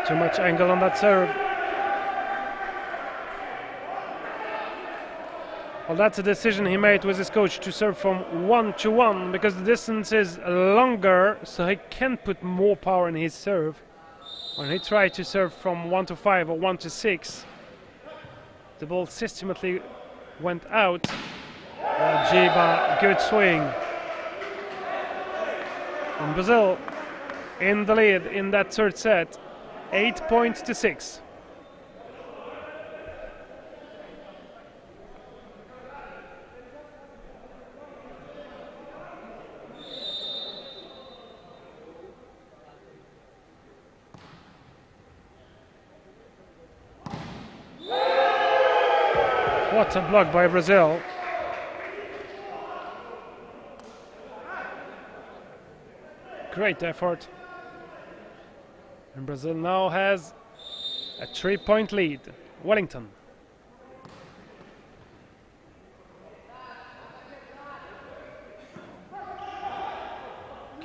Speaker 1: Too much angle on that serve. Well, that's a decision he made with his coach to serve from 1-1 because the distance is longer, so he can put more power in his serve. When he tried to serve from 1-5 or 1-6, the ball systematically went out. Jiba, good swing. And Brazil in the lead in that third set. 8-6. What a block by Brazil. Great effort. And Brazil now has a 3-point lead. Wellington.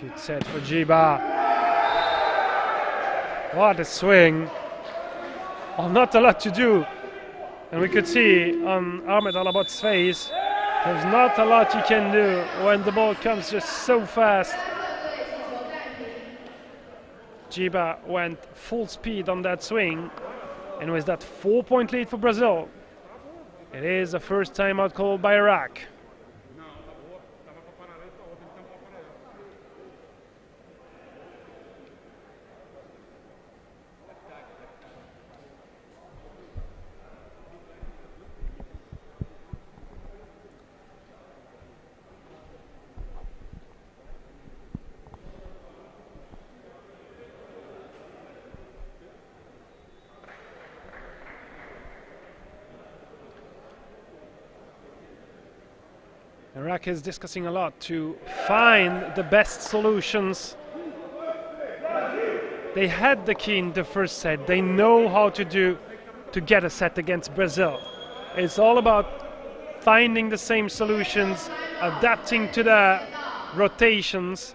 Speaker 1: Good set for Jiba. What a swing. Well, not a lot to do. And we could see on Ahmed Alabat's face, there's not a lot you can do when the ball comes just so fast. Jiba went full speed on that swing, and with that 4-point lead for Brazil, it is the first timeout called by Iraq. Iraq is discussing a lot to find the best solutions. They had the key in the first set. They know how to get a set against Brazil. It's all about finding the same solutions, adapting to the rotations,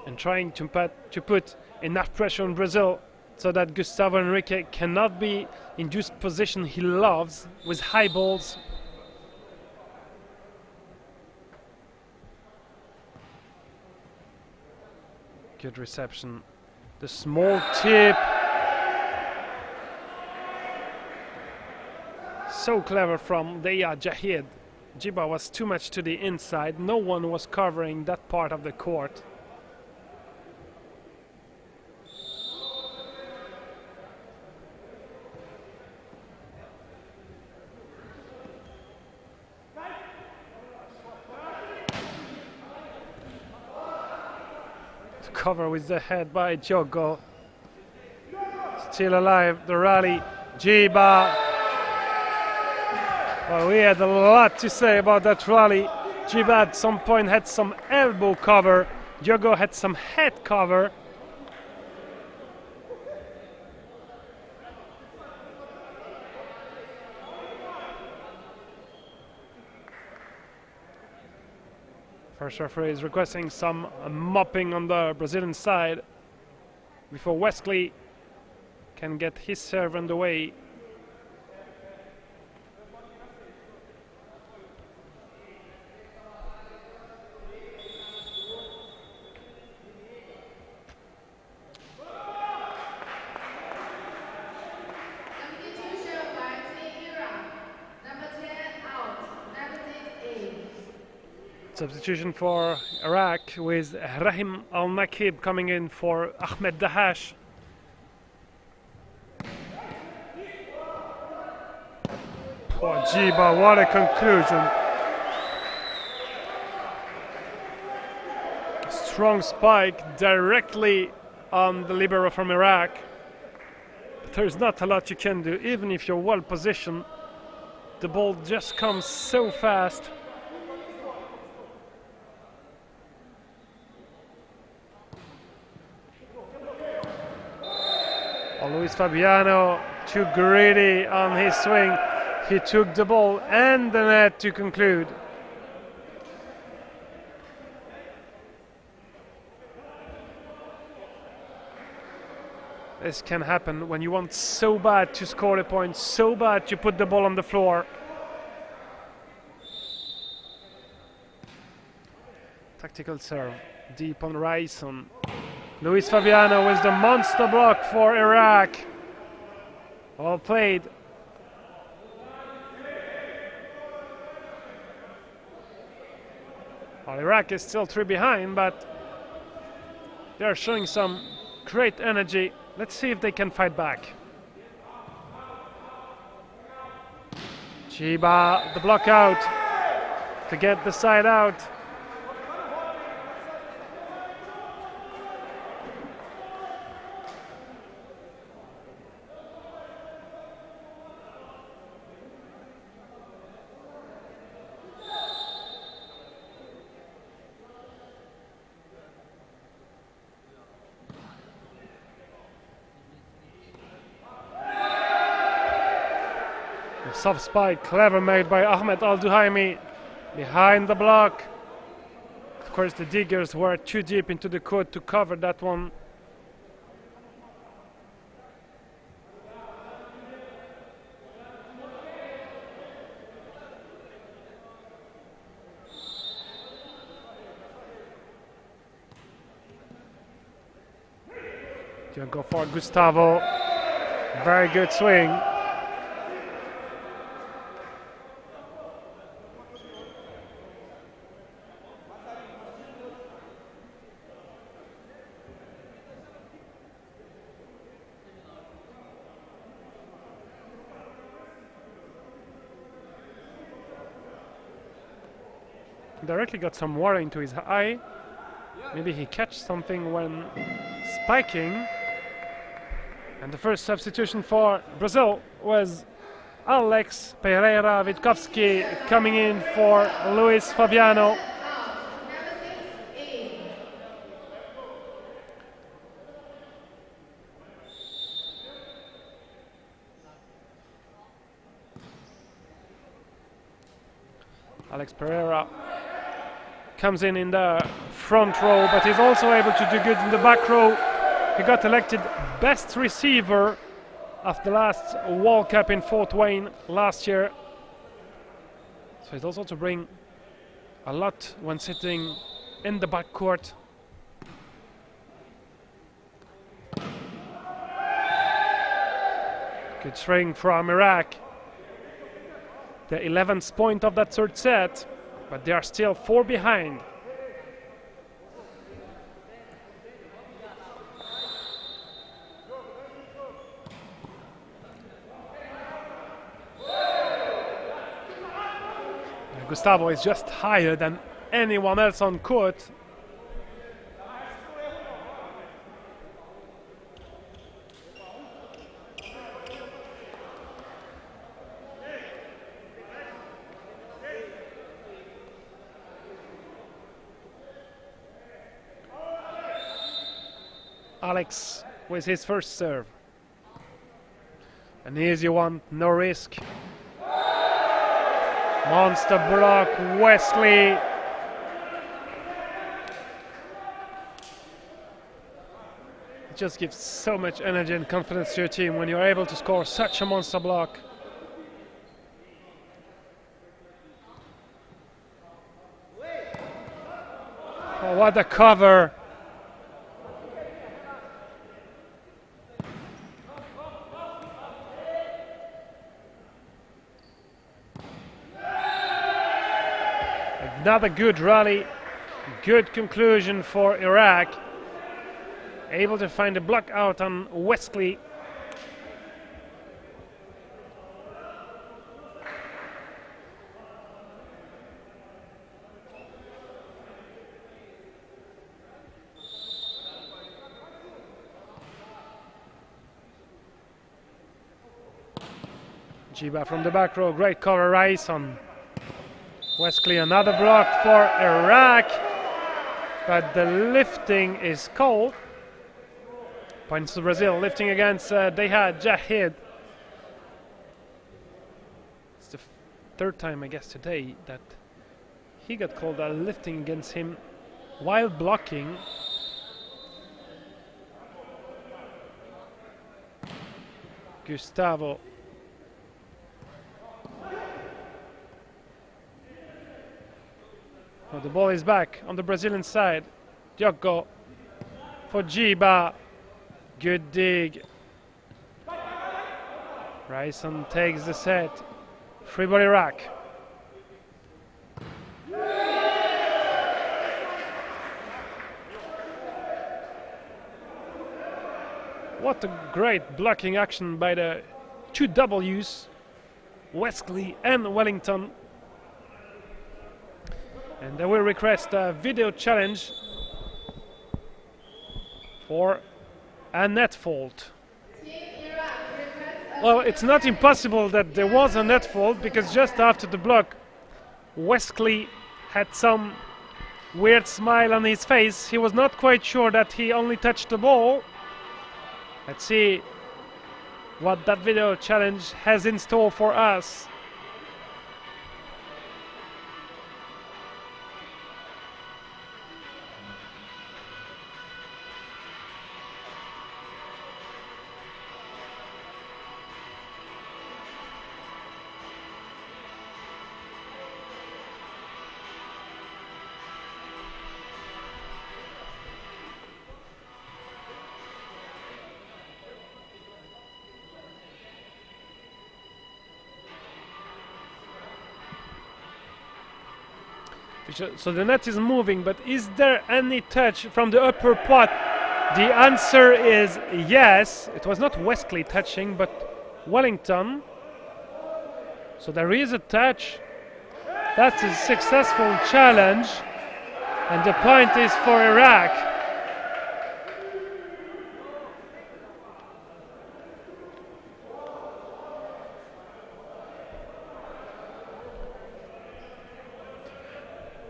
Speaker 1: and trying to put enough pressure on Brazil so that Gustavo Enrique cannot be in this position he loves with high balls. Good reception. The small tip. So clever from Deya Jahid. Jiba was too much to the inside. No one was covering that part of the court. cover with the head by Diogo. Still alive, the rally. Jiba. Well, we had a lot to say about that rally. Jiba at some point had some elbow cover. Diogo had some head cover. First referee is requesting some mopping on the Brazilian side before Wesley can get his serve underway. Substitution for Iraq with Rahim Al-Nakib coming in for Ahmed Dahash. Poor Jiba, what a conclusion. Strong spike directly on the libero from Iraq. But there's not a lot you can do, even if you're well positioned. The ball just comes so fast. Luis Fabiano, too greedy on his swing. He took the ball and the net to conclude. This can happen when you want so bad to score a point, so bad to put the ball on the floor. Tactical serve, deep on Raison. Luis Fabiano with the monster block for Iraq. Well played. Well, Iraq is still 3 behind, but they're showing some great energy. Let's see if they can fight back. Chiba, the block out to get the side out. Soft spike, clever made by Ahmed Al-Duhaimi behind the block. Of course, the diggers were too deep into the court to cover that one. Don't go for Gustavo. Very good swing. Directly got some water into his eye. Maybe he catch something when spiking. And the first substitution for Brazil was Alex Pereira Witkowski coming in for Luis Fabiano. Alex Pereira comes in the front row, but he's also able to do good in the back row. He got elected best receiver of the last World Cup in Fort Wayne last year. So he's also to bring a lot when sitting in the backcourt. Good swing from Iraq. The 11th point of that third set, but they are still 4 behind. Gustavo is just higher than anyone else on court. Alex with his first serve. An easy one, no risk. Monster block, Wesley. It just gives so much energy and confidence to your team when you're able to score such a monster block. Oh, what a cover. Another good rally, good conclusion for Iraq. Able to find a block out on Wesley. Jiba from the back row, great cover, Rice on Wesley. Another block for Iraq, but the lifting is called. Points to Brazil, lifting against Deha Jahid. It's the third time, I guess, today that he got called a lifting against him while blocking. Gustavo. Oh, the ball is back on the Brazilian side. Diogo for Jiba. Good dig. Ryson takes the set. Free ball Iraq. What a great blocking action by the two W's, Wesley and Wellington. And they will request a video challenge for a net fault. Well, it's not impossible that there was a net fault, because just after the block, Wesley had some weird smile on his face. He was not quite sure that he only touched the ball. Let's see what that video challenge has in store for us. So the net is moving, but is there any touch from the upper pot? The answer is yes. It was not Wesley touching, but Wellington. So there is a touch. That's a successful challenge, and the point is for Iraq.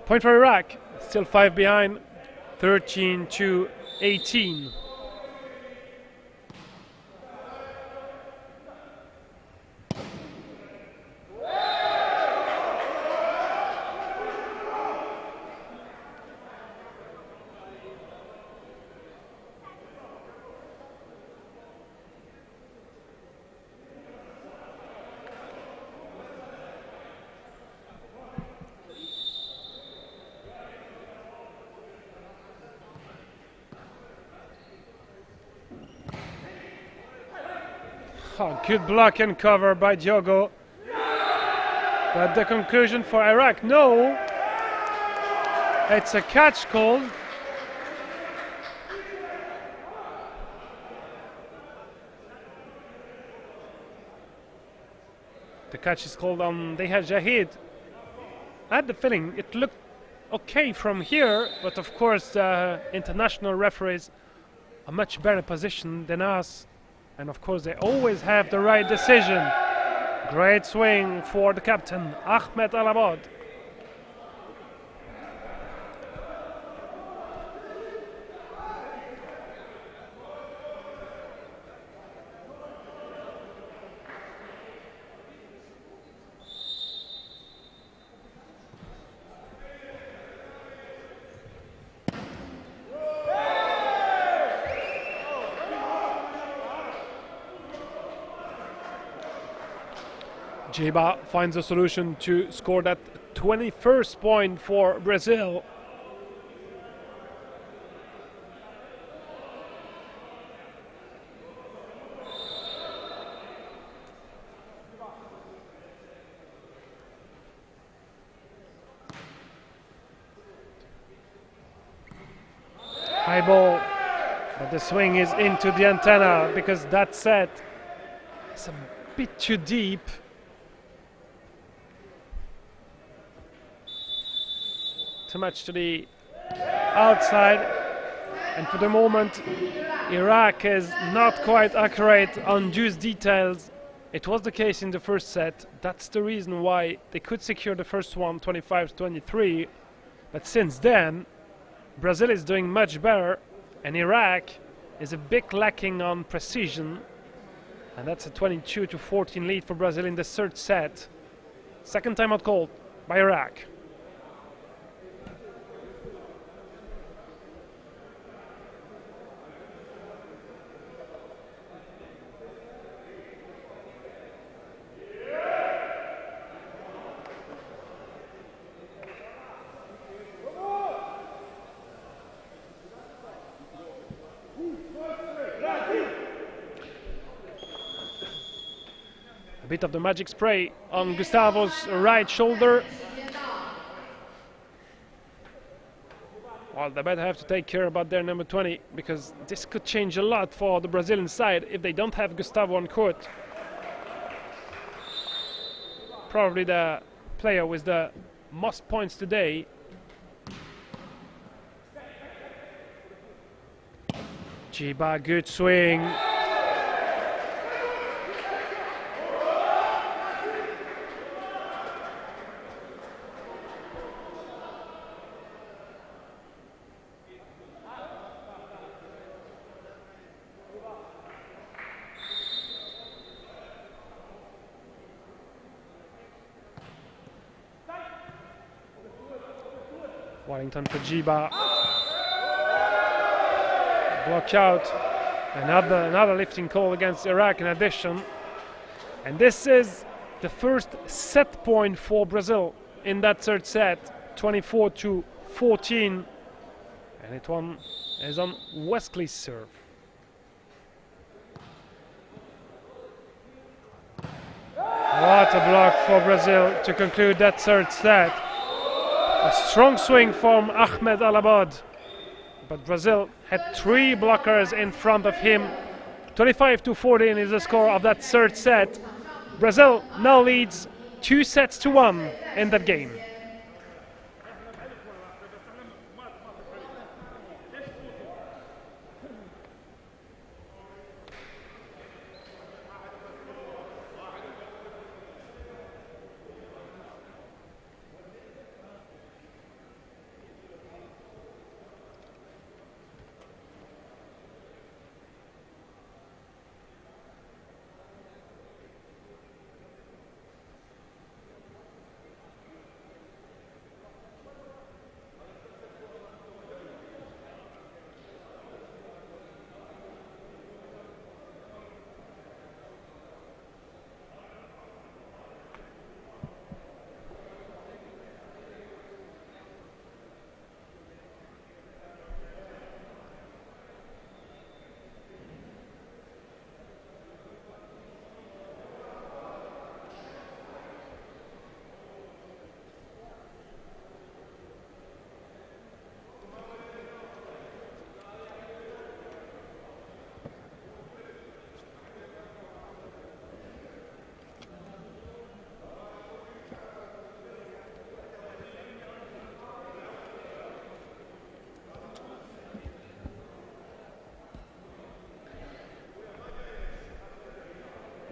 Speaker 1: Point for Iraq, still 5 behind, 13-18. Oh, good block and cover by Diogo. But the conclusion for Iraq, no. It's a catch called. The catch is called on Deha Jahid. I had the feeling it looked okay from here, but of course the international referees are much better positioned than us. And of course they always have the right decision. Great swing for the captain, Ahmed Alabad. Jiba finds a solution to score that 21st point for Brazil. High ball, but the swing is into the antenna because that set is a bit too deep. Too much to the outside, and for the moment Iraq is not quite accurate on juice details. It was the case in the first set. That's the reason why they could secure the first one 25-23, but since then Brazil is doing much better and Iraq is a bit lacking on precision, and that's a 22-14 lead for Brazil in the third set. Second timeout called by Iraq. A bit of the magic spray on Gustavo's right shoulder. Well, they better have to take care about their number 20, because this could change a lot for the Brazilian side if they don't have Gustavo on court. Probably the player with the most points today. Jiba, good swing. Wellington for Jiba. Block out. Another lifting call against Iraq in addition. And this is the first set point for Brazil in that third set, 24-14. And it one is on Wesley's serve. What a block for Brazil to conclude that third set. A strong swing from Ahmed Alabad, but Brazil had 3 blockers in front of him. 25-14 is the score of that third set. Brazil now leads 2-1 in that game.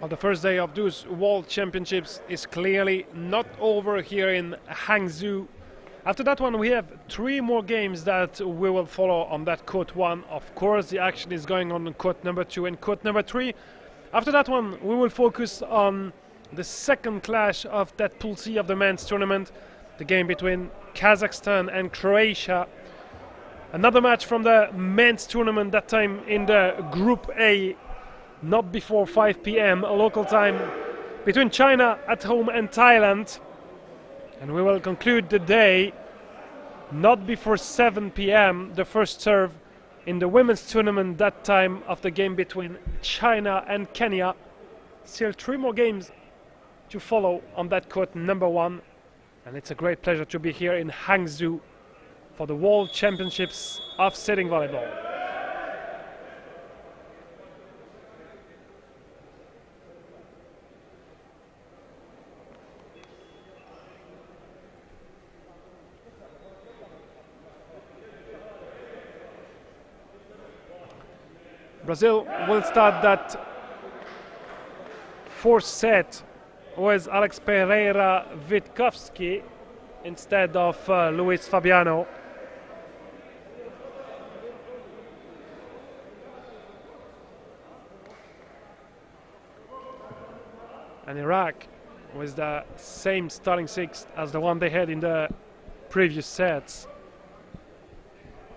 Speaker 1: Well, the first day of those World Championships is clearly not over here in Hangzhou. After that one, we have 3 more games that we will follow on that court 1. Of course, the action is going on court number 2 and court number 3. After that one, we will focus on the second clash of that Pool C of the men's tournament, the game between Kazakhstan and Croatia. Another match from the men's tournament, that time in the Group A, not before 5 p.m. local time. between China at home and Thailand. And we will conclude the day not before 7 p.m. The first serve in the women's tournament, that time of the game between China and Kenya. Still 3 more games to follow on that court number 1. And it's a great pleasure to be here in Hangzhou for the World Championships of Sitting Volleyball. Brazil will start that 4th set with Alex Pereira Witkowski instead of Luis Fabiano. And Iraq with the same starting 6 as the one they had in the previous sets.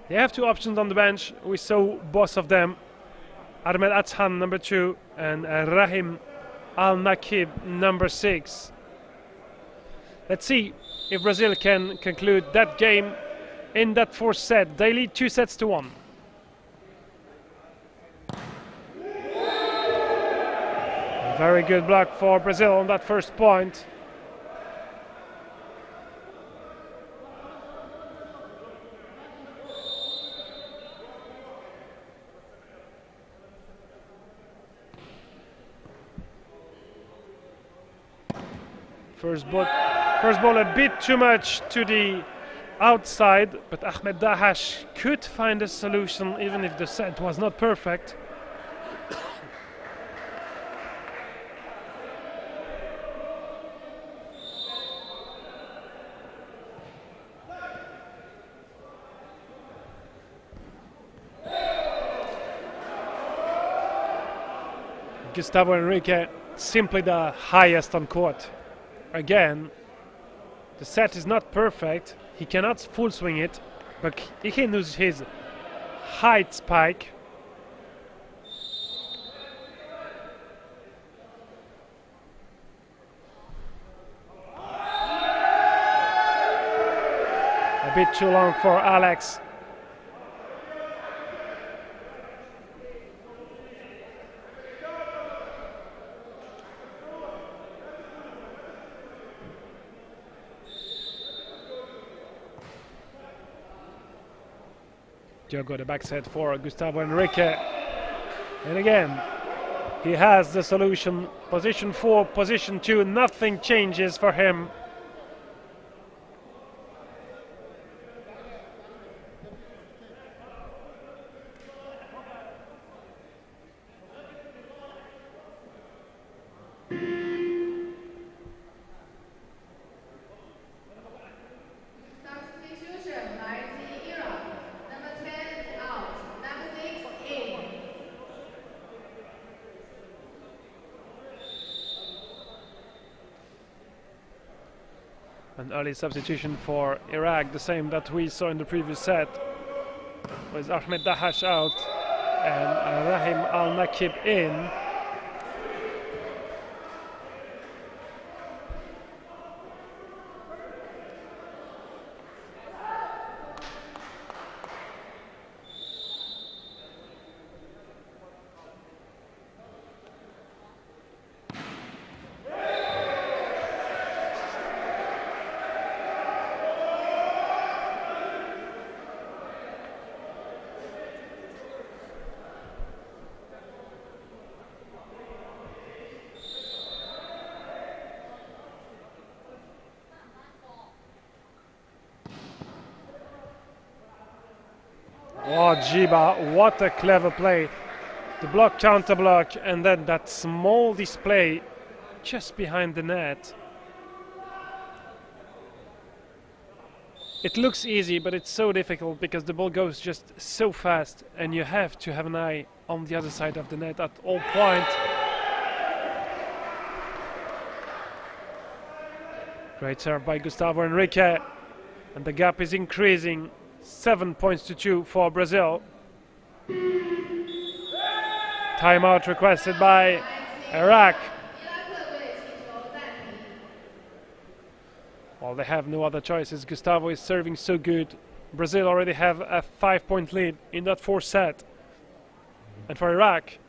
Speaker 1: They have 2 options on the bench. We saw both of them. Ahmed Athan, number 2, and Rahim Al-Nakib, number 6. Let's see if Brazil can conclude that game in that 4th set. They lead 2-1. Very good block for Brazil on that first point. First ball a bit too much to the outside, but Ahmed Dahash could find a solution even if the set was not perfect. Gustavo Henrique simply the highest on court. Again, the set is not perfect. He cannot full swing it, but he can use his height spike. A bit too long for Alex. Diogo the back set for Gustavo Henrique. And again, he has the solution. Position 4, position 2, nothing changes for him. An early substitution for Iraq, the same that we saw in the previous set, with Ahmed Dahash out and Rahim Al-Nakib in. Oh, Jiba, what a clever play. The block, counter block, and then that small display just behind the net. It looks easy, but it's so difficult because the ball goes just so fast and you have to have an eye on the other side of the net at all points. Great serve by Gustavo Henrique, and the gap is increasing. 7 points to 2 for Brazil. Timeout requested by Iraq. Well, they have no other choices. Gustavo is serving so good. Brazil already have a 5-point lead in that fourth set. And for Iraq,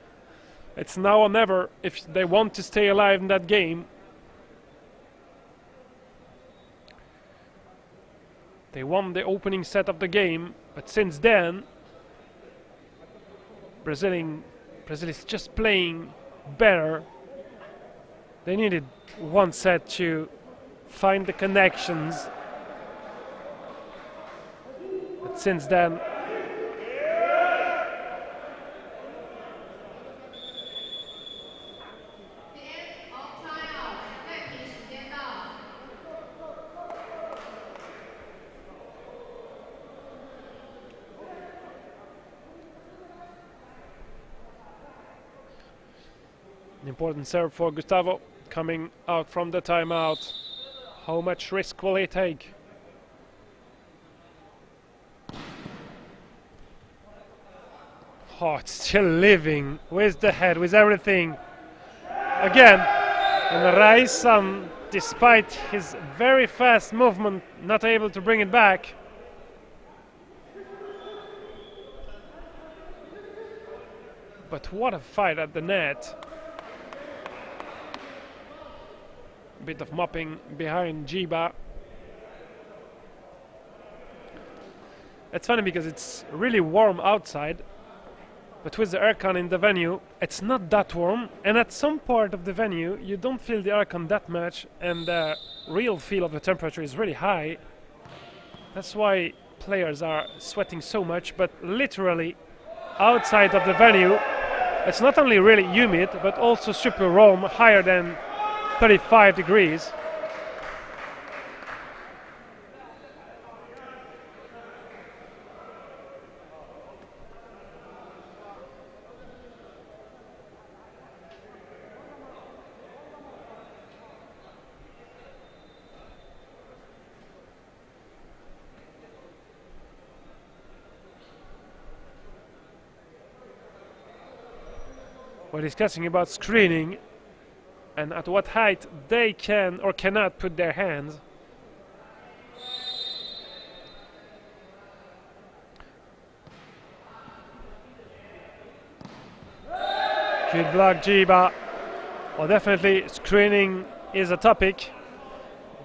Speaker 1: it's now or never if they want to stay alive in that game. They won the opening set of the game, but since then, Brazil is just playing better. They needed one set to find the connections, but since then, an important serve for Gustavo coming out from the timeout. How much risk will he take? Oh, it's still living with the head, with everything. Again, and Raisam, despite his very fast movement, not able to bring it back. But what a fight at the net. Bit of mopping behind Jiba. It's funny because it's really warm outside, but with the aircon in the venue, it's not that warm, and at some part of the venue you don't feel the aircon that much, and the real feel of the temperature is really high. That's why players are sweating so much, but literally outside of the venue it's not only really humid but also super warm, higher than 35 degrees. We're discussing about screening and at what height they can or cannot put their hands. Good block, Jiba. Well, definitely screening is a topic.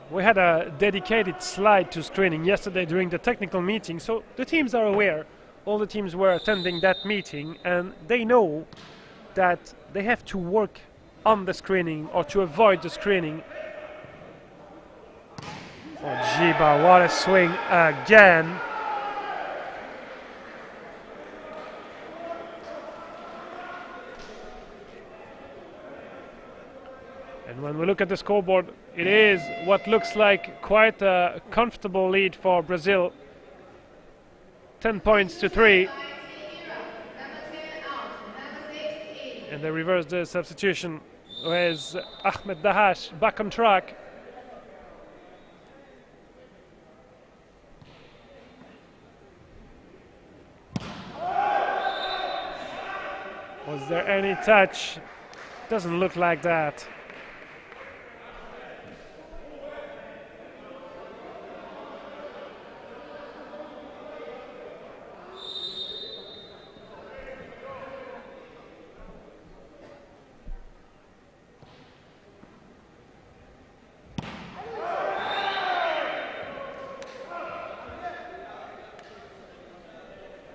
Speaker 1: We had a dedicated slide to screening yesterday during the technical meeting, so the teams are aware. All the teams were attending that meeting, and they know that they have to work on the screening or to avoid the screening. Oh, Jiba, what a swing again. And when we look at the scoreboard, it is what looks like quite a comfortable lead for Brazil. 10 points to 3. And they reverse the substitution with Ahmed Dahash back on track. Was there any touch? Doesn't look like that.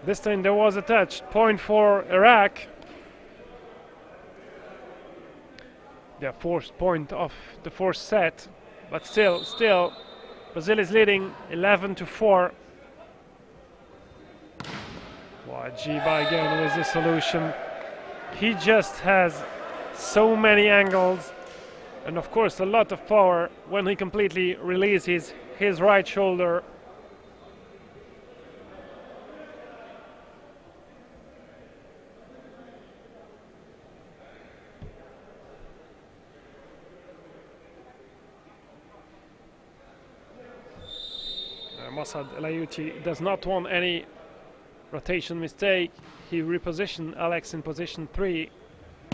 Speaker 1: This time there was a touch. Point for Iraq. The fourth point of the fourth set. But still, Brazil is leading 11-4. Wow, Jiba again with the solution. He just has so many angles. And of course a lot of power when he completely releases his right shoulder. Masad Elayuti does not want any rotation mistake. He repositioned Alex in position 3.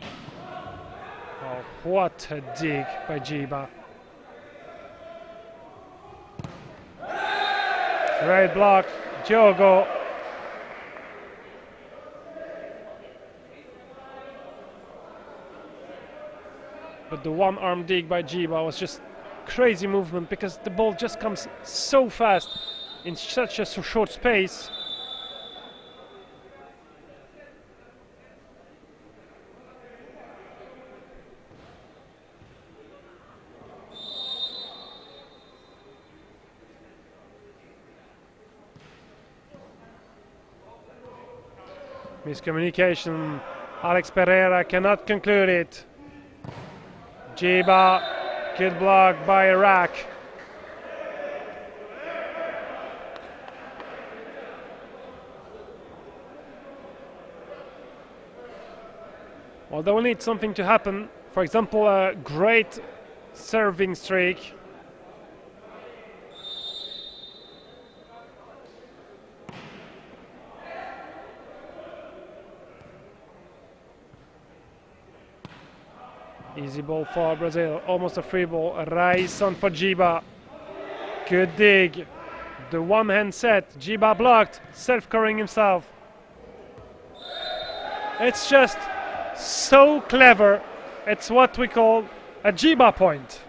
Speaker 1: Oh, what a dig by Jiba. Great block, Diogo. But the one-arm dig by Jiba was just crazy movement because the ball just comes so fast in such a short space. Miscommunication. Alex Pereira cannot conclude it. Jiba, good block by Iraq. Well, they will need something to happen. For example, a great serving streak. Easy ball for Brazil, almost a free ball. Raison for Jiba. Good dig. The one-hand set. Jiba blocked, self-scoring himself. It's just so clever. It's what we call a Jiba point.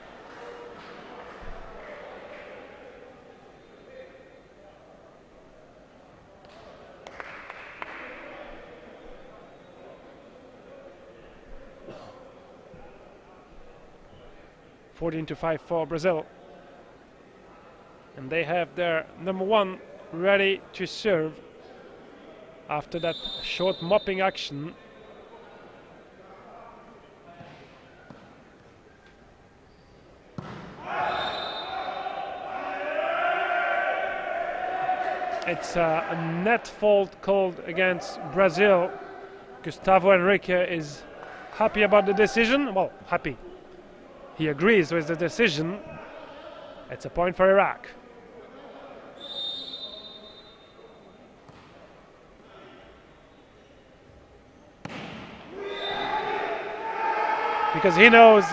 Speaker 1: (14-5) for Brazil. And they have their number one ready to serve after that short mopping action. It's a net fault called against Brazil. Gustavo Henrique is happy about the decision. Well, happy. He agrees with the decision. It's a point for Iraq. Because he knows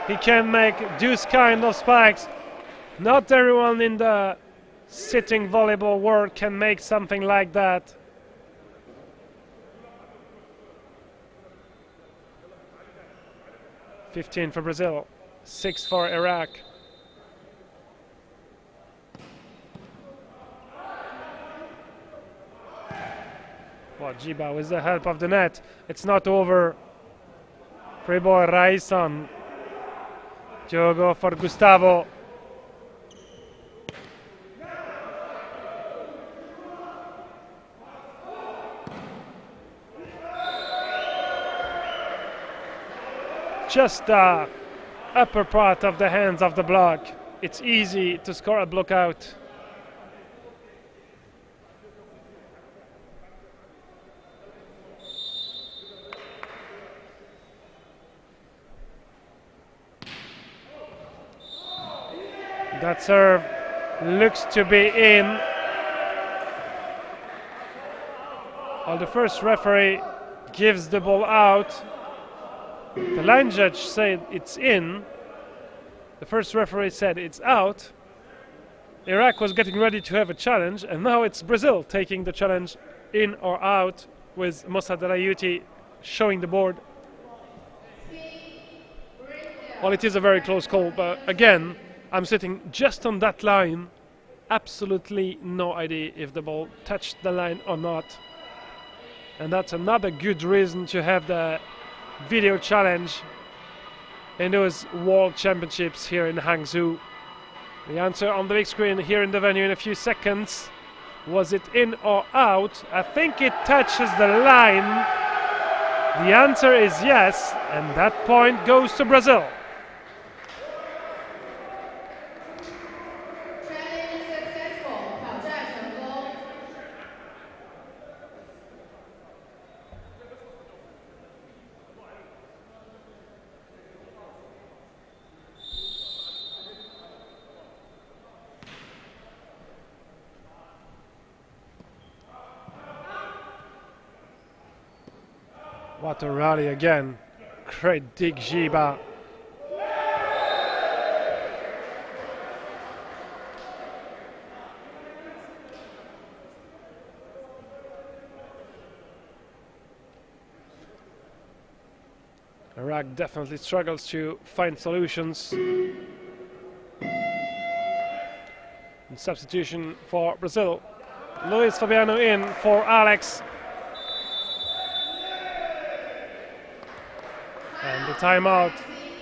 Speaker 1: he can make those kind of spikes. Not everyone in the sitting volleyball world can make something like that. (15) for Brazil, 6 for Iraq. Well, Jiba with the help of the net. It's not over. Free ball, Raison. Diogo for Gustavo. Just the upper part of the hands of the block. It's easy to score a block out. That serve looks to be in. Well, the first referee gives the ball out. The line judge said it's in. The first referee said it's out. Iraq was getting ready to have a challenge, and now it's Brazil taking the challenge, in or out, with Mossad Rayuti showing the board. Well, it is a very close call, but again, I'm sitting just on that line. Absolutely no idea if the ball touched the line or not. And that's another good reason to have the video challenge in those World Championships here in Hangzhou. The answer on the big screen here in the venue in a few seconds. Was it in or out? I think it touches the line. The answer is yes, and that point goes to Brazil. What a rally again. Great dig, Jiba. Iraq definitely struggles to find solutions. And substitution for Brazil. Luis Fabiano in for Alex. And the timeout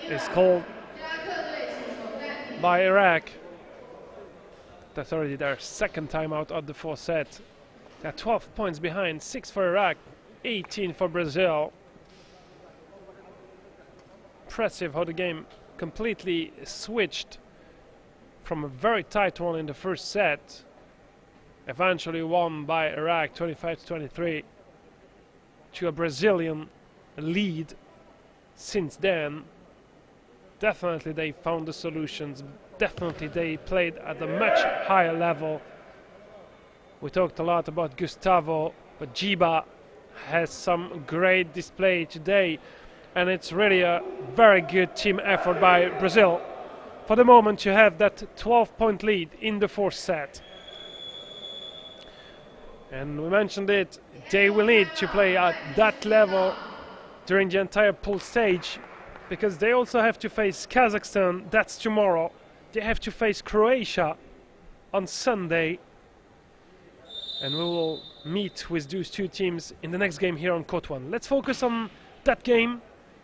Speaker 1: is called by Iraq. That's already their second timeout of the fourth set. They're 12 points behind, 6 for Iraq, 18 for Brazil. Impressive how the game completely switched from a very tight one in the first set, eventually won by Iraq 25-23, to a Brazilian lead. Since then, definitely they found the solutions. Definitely they played at a much higher level. We talked a lot about Gustavo, but Jiba has some great display today, and it's really a very good team effort by Brazil. For the moment, you have that 12-point lead in the fourth set. And we mentioned it, they will need to play at that level during the entire pool stage, because they also have to face Kazakhstan, that's tomorrow. They have to face Croatia on Sunday. And we will meet with those two teams in the next game here on Court 1. Let's focus on that game,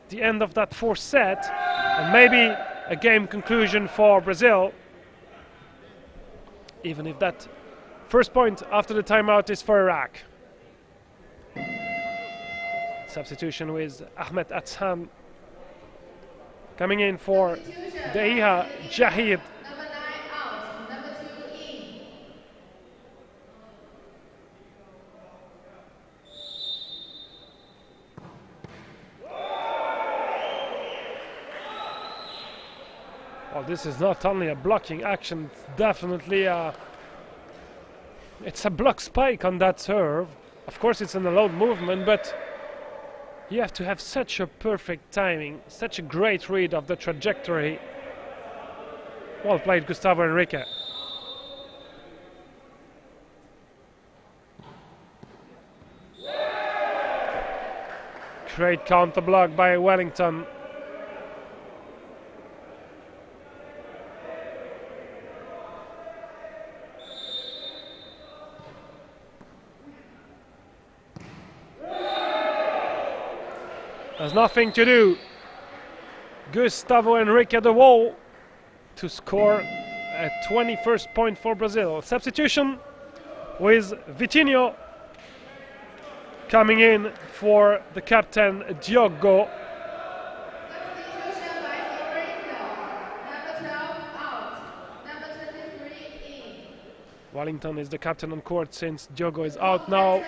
Speaker 1: the end of that fourth set, and maybe a game conclusion for Brazil, even if that first point after the timeout is for Iraq. Substitution with Ahmed Atsan coming in for Dehiya Jahid.
Speaker 2: Number 9 out, number 2 in.
Speaker 1: Well, this is not only a blocking action, it's definitely it's a block spike on that serve. Of course, it's an allowed movement, but you have to have such a perfect timing, such a great read of the trajectory. Well played, Gustavo Henrique. Great counter block by Wellington. There's nothing to do. Gustavo Henrique at the wall to score a 21st point for Brazil. Substitution with Vitinho coming in for the captain Diogo.
Speaker 2: Substitution by Fabrizio. Number 12 out, number 23 in.
Speaker 1: Wellington is the captain on court since Diogo is out now.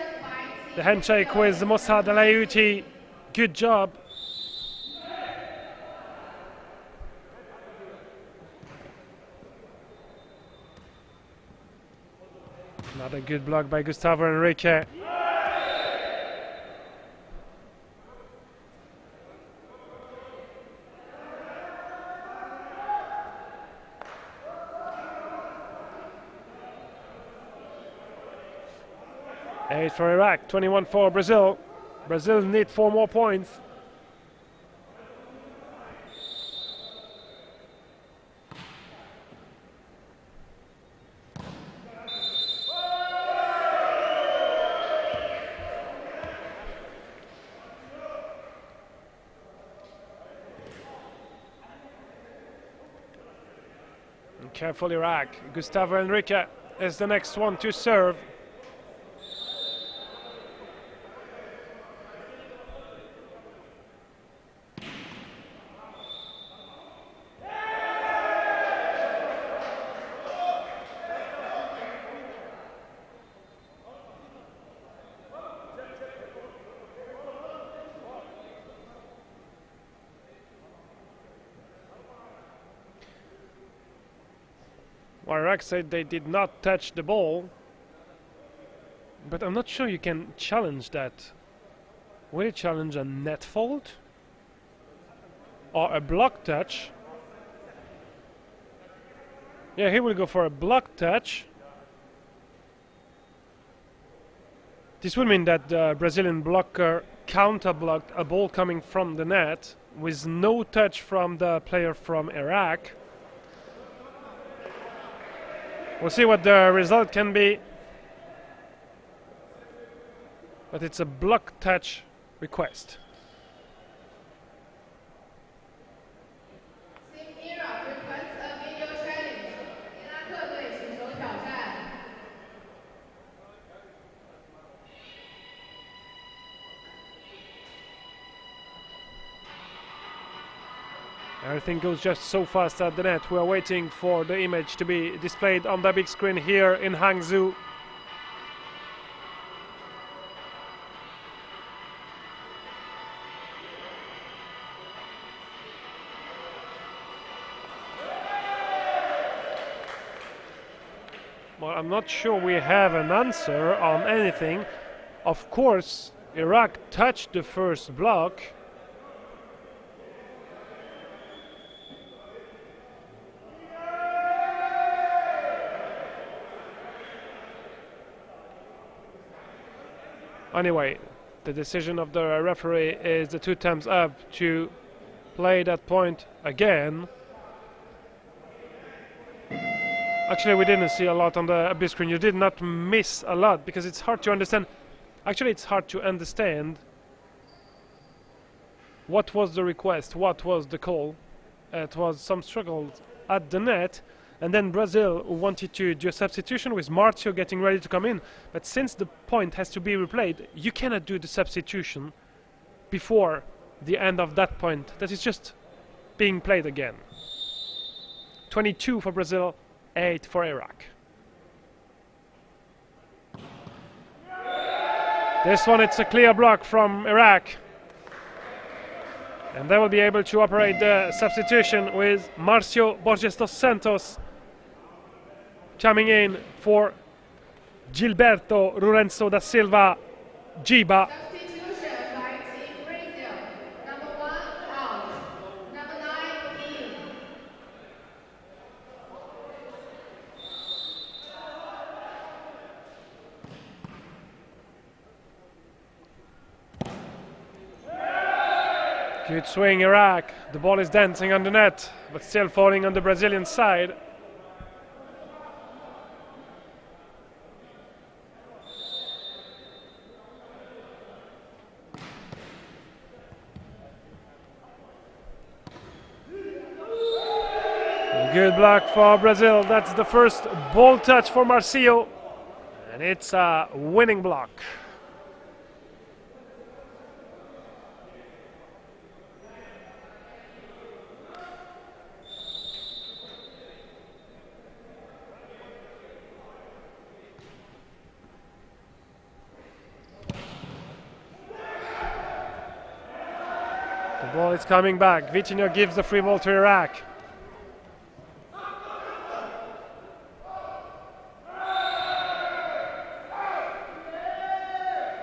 Speaker 1: The handshake with Mossad Alayuti. Good job. Another good block by Gustavo Henrique. Eight for Iraq, 21 for Brazil. Brazil need 4 more points. And careful Iraq. Gustavo Henrique is the next one to serve. Well, Iraq said they did not touch the ball, but I'm not sure you can challenge that. Will you challenge a net fault or a block touch? Yeah, he will go for a block touch. This will mean that the Brazilian blocker counter-blocked a ball coming from the net with no touch from the player from Iraq. We'll see what the result can be. But it's a block touch request. Everything goes just so fast at the net. We are waiting for the image to be displayed on the big screen here in Hangzhou. Well, I'm not sure we have an answer on anything. Of course, Iraq touched the first block. Anyway, the decision of the referee is the 2 times up to play that point again. Actually, we didn't see a lot on the big screen. You did not miss a lot because it's hard to understand. Actually, it's hard to understand what was the request, what was the call. It was some struggle at the net, and then Brazil wanted to do a substitution with Marcio getting ready to come in. But since the point has to be replayed, you cannot do the substitution before the end of that point. That is just being played again. 22 for Brazil, 8 for Iraq. This one, it's a clear block from Iraq. And they will be able to operate the substitution with Marcio Borges dos Santos coming in for Gilberto Lourenço da Silva Giba.
Speaker 2: Substitution by Team Brazil. Number 1 out. Number 9 in.
Speaker 1: Good swing, Iraq. The ball is dancing on the net, but still falling on the Brazilian side. A good block for Brazil. That's the first ball touch for Marcio, and it's a winning block. The ball is coming back. Vitinho gives the free ball to Iraq.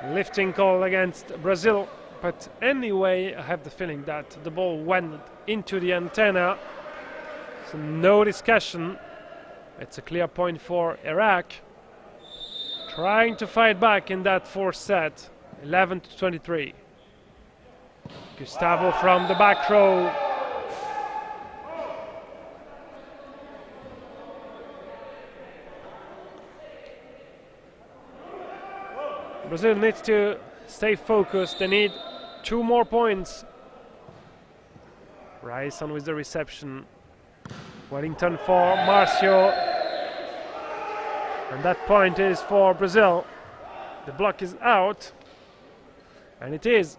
Speaker 1: Lifting call against Brazil, but anyway, I have the feeling that the ball went into the antenna, so no discussion. It's a clear point for Iraq, trying to fight back in that fourth set, 11-23. Gustavo from the back row. Brazil needs to stay focused. They need 2 more points. Ryson with the reception. Wellington for Marcio. And that point is for Brazil. The block is out. And it is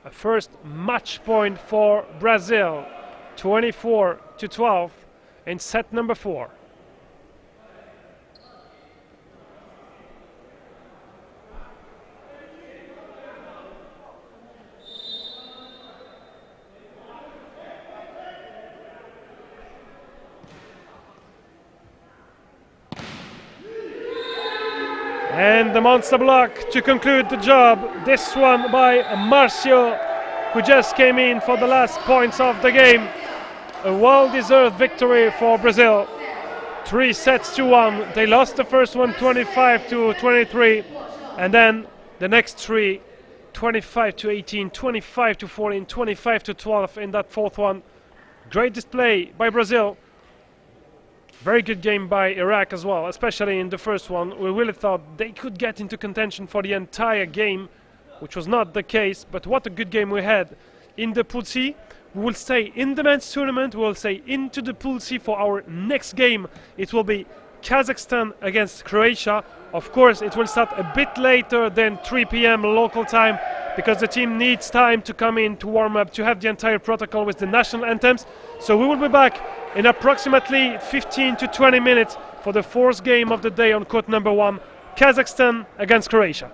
Speaker 1: a first match point for Brazil. 24-12 in set number 4. And the monster block to conclude the job. This one by Marcio, who just came in for the last points of the game. A well-deserved victory for Brazil. 3-1. They lost the first one 25-23, and then the next 3 25-18, 25-14, 25-12 in that fourth one. Great display by Brazil. Very good game by Iraq as well, especially in the first one. We really thought they could get into contention for the entire game, which was not the case, but what a good game we had. In the Pool C, we will stay in the men's tournament, we will stay into the Pool C for our next game. It will be Kazakhstan against Croatia. Of course, it will start a bit later than 3 p.m. local time, because the team needs time to come in, to warm up, to have the entire protocol with the national anthems. So we will be back in approximately 15 to 20 minutes for the fourth game of the day on court number 1, Kazakhstan against Croatia.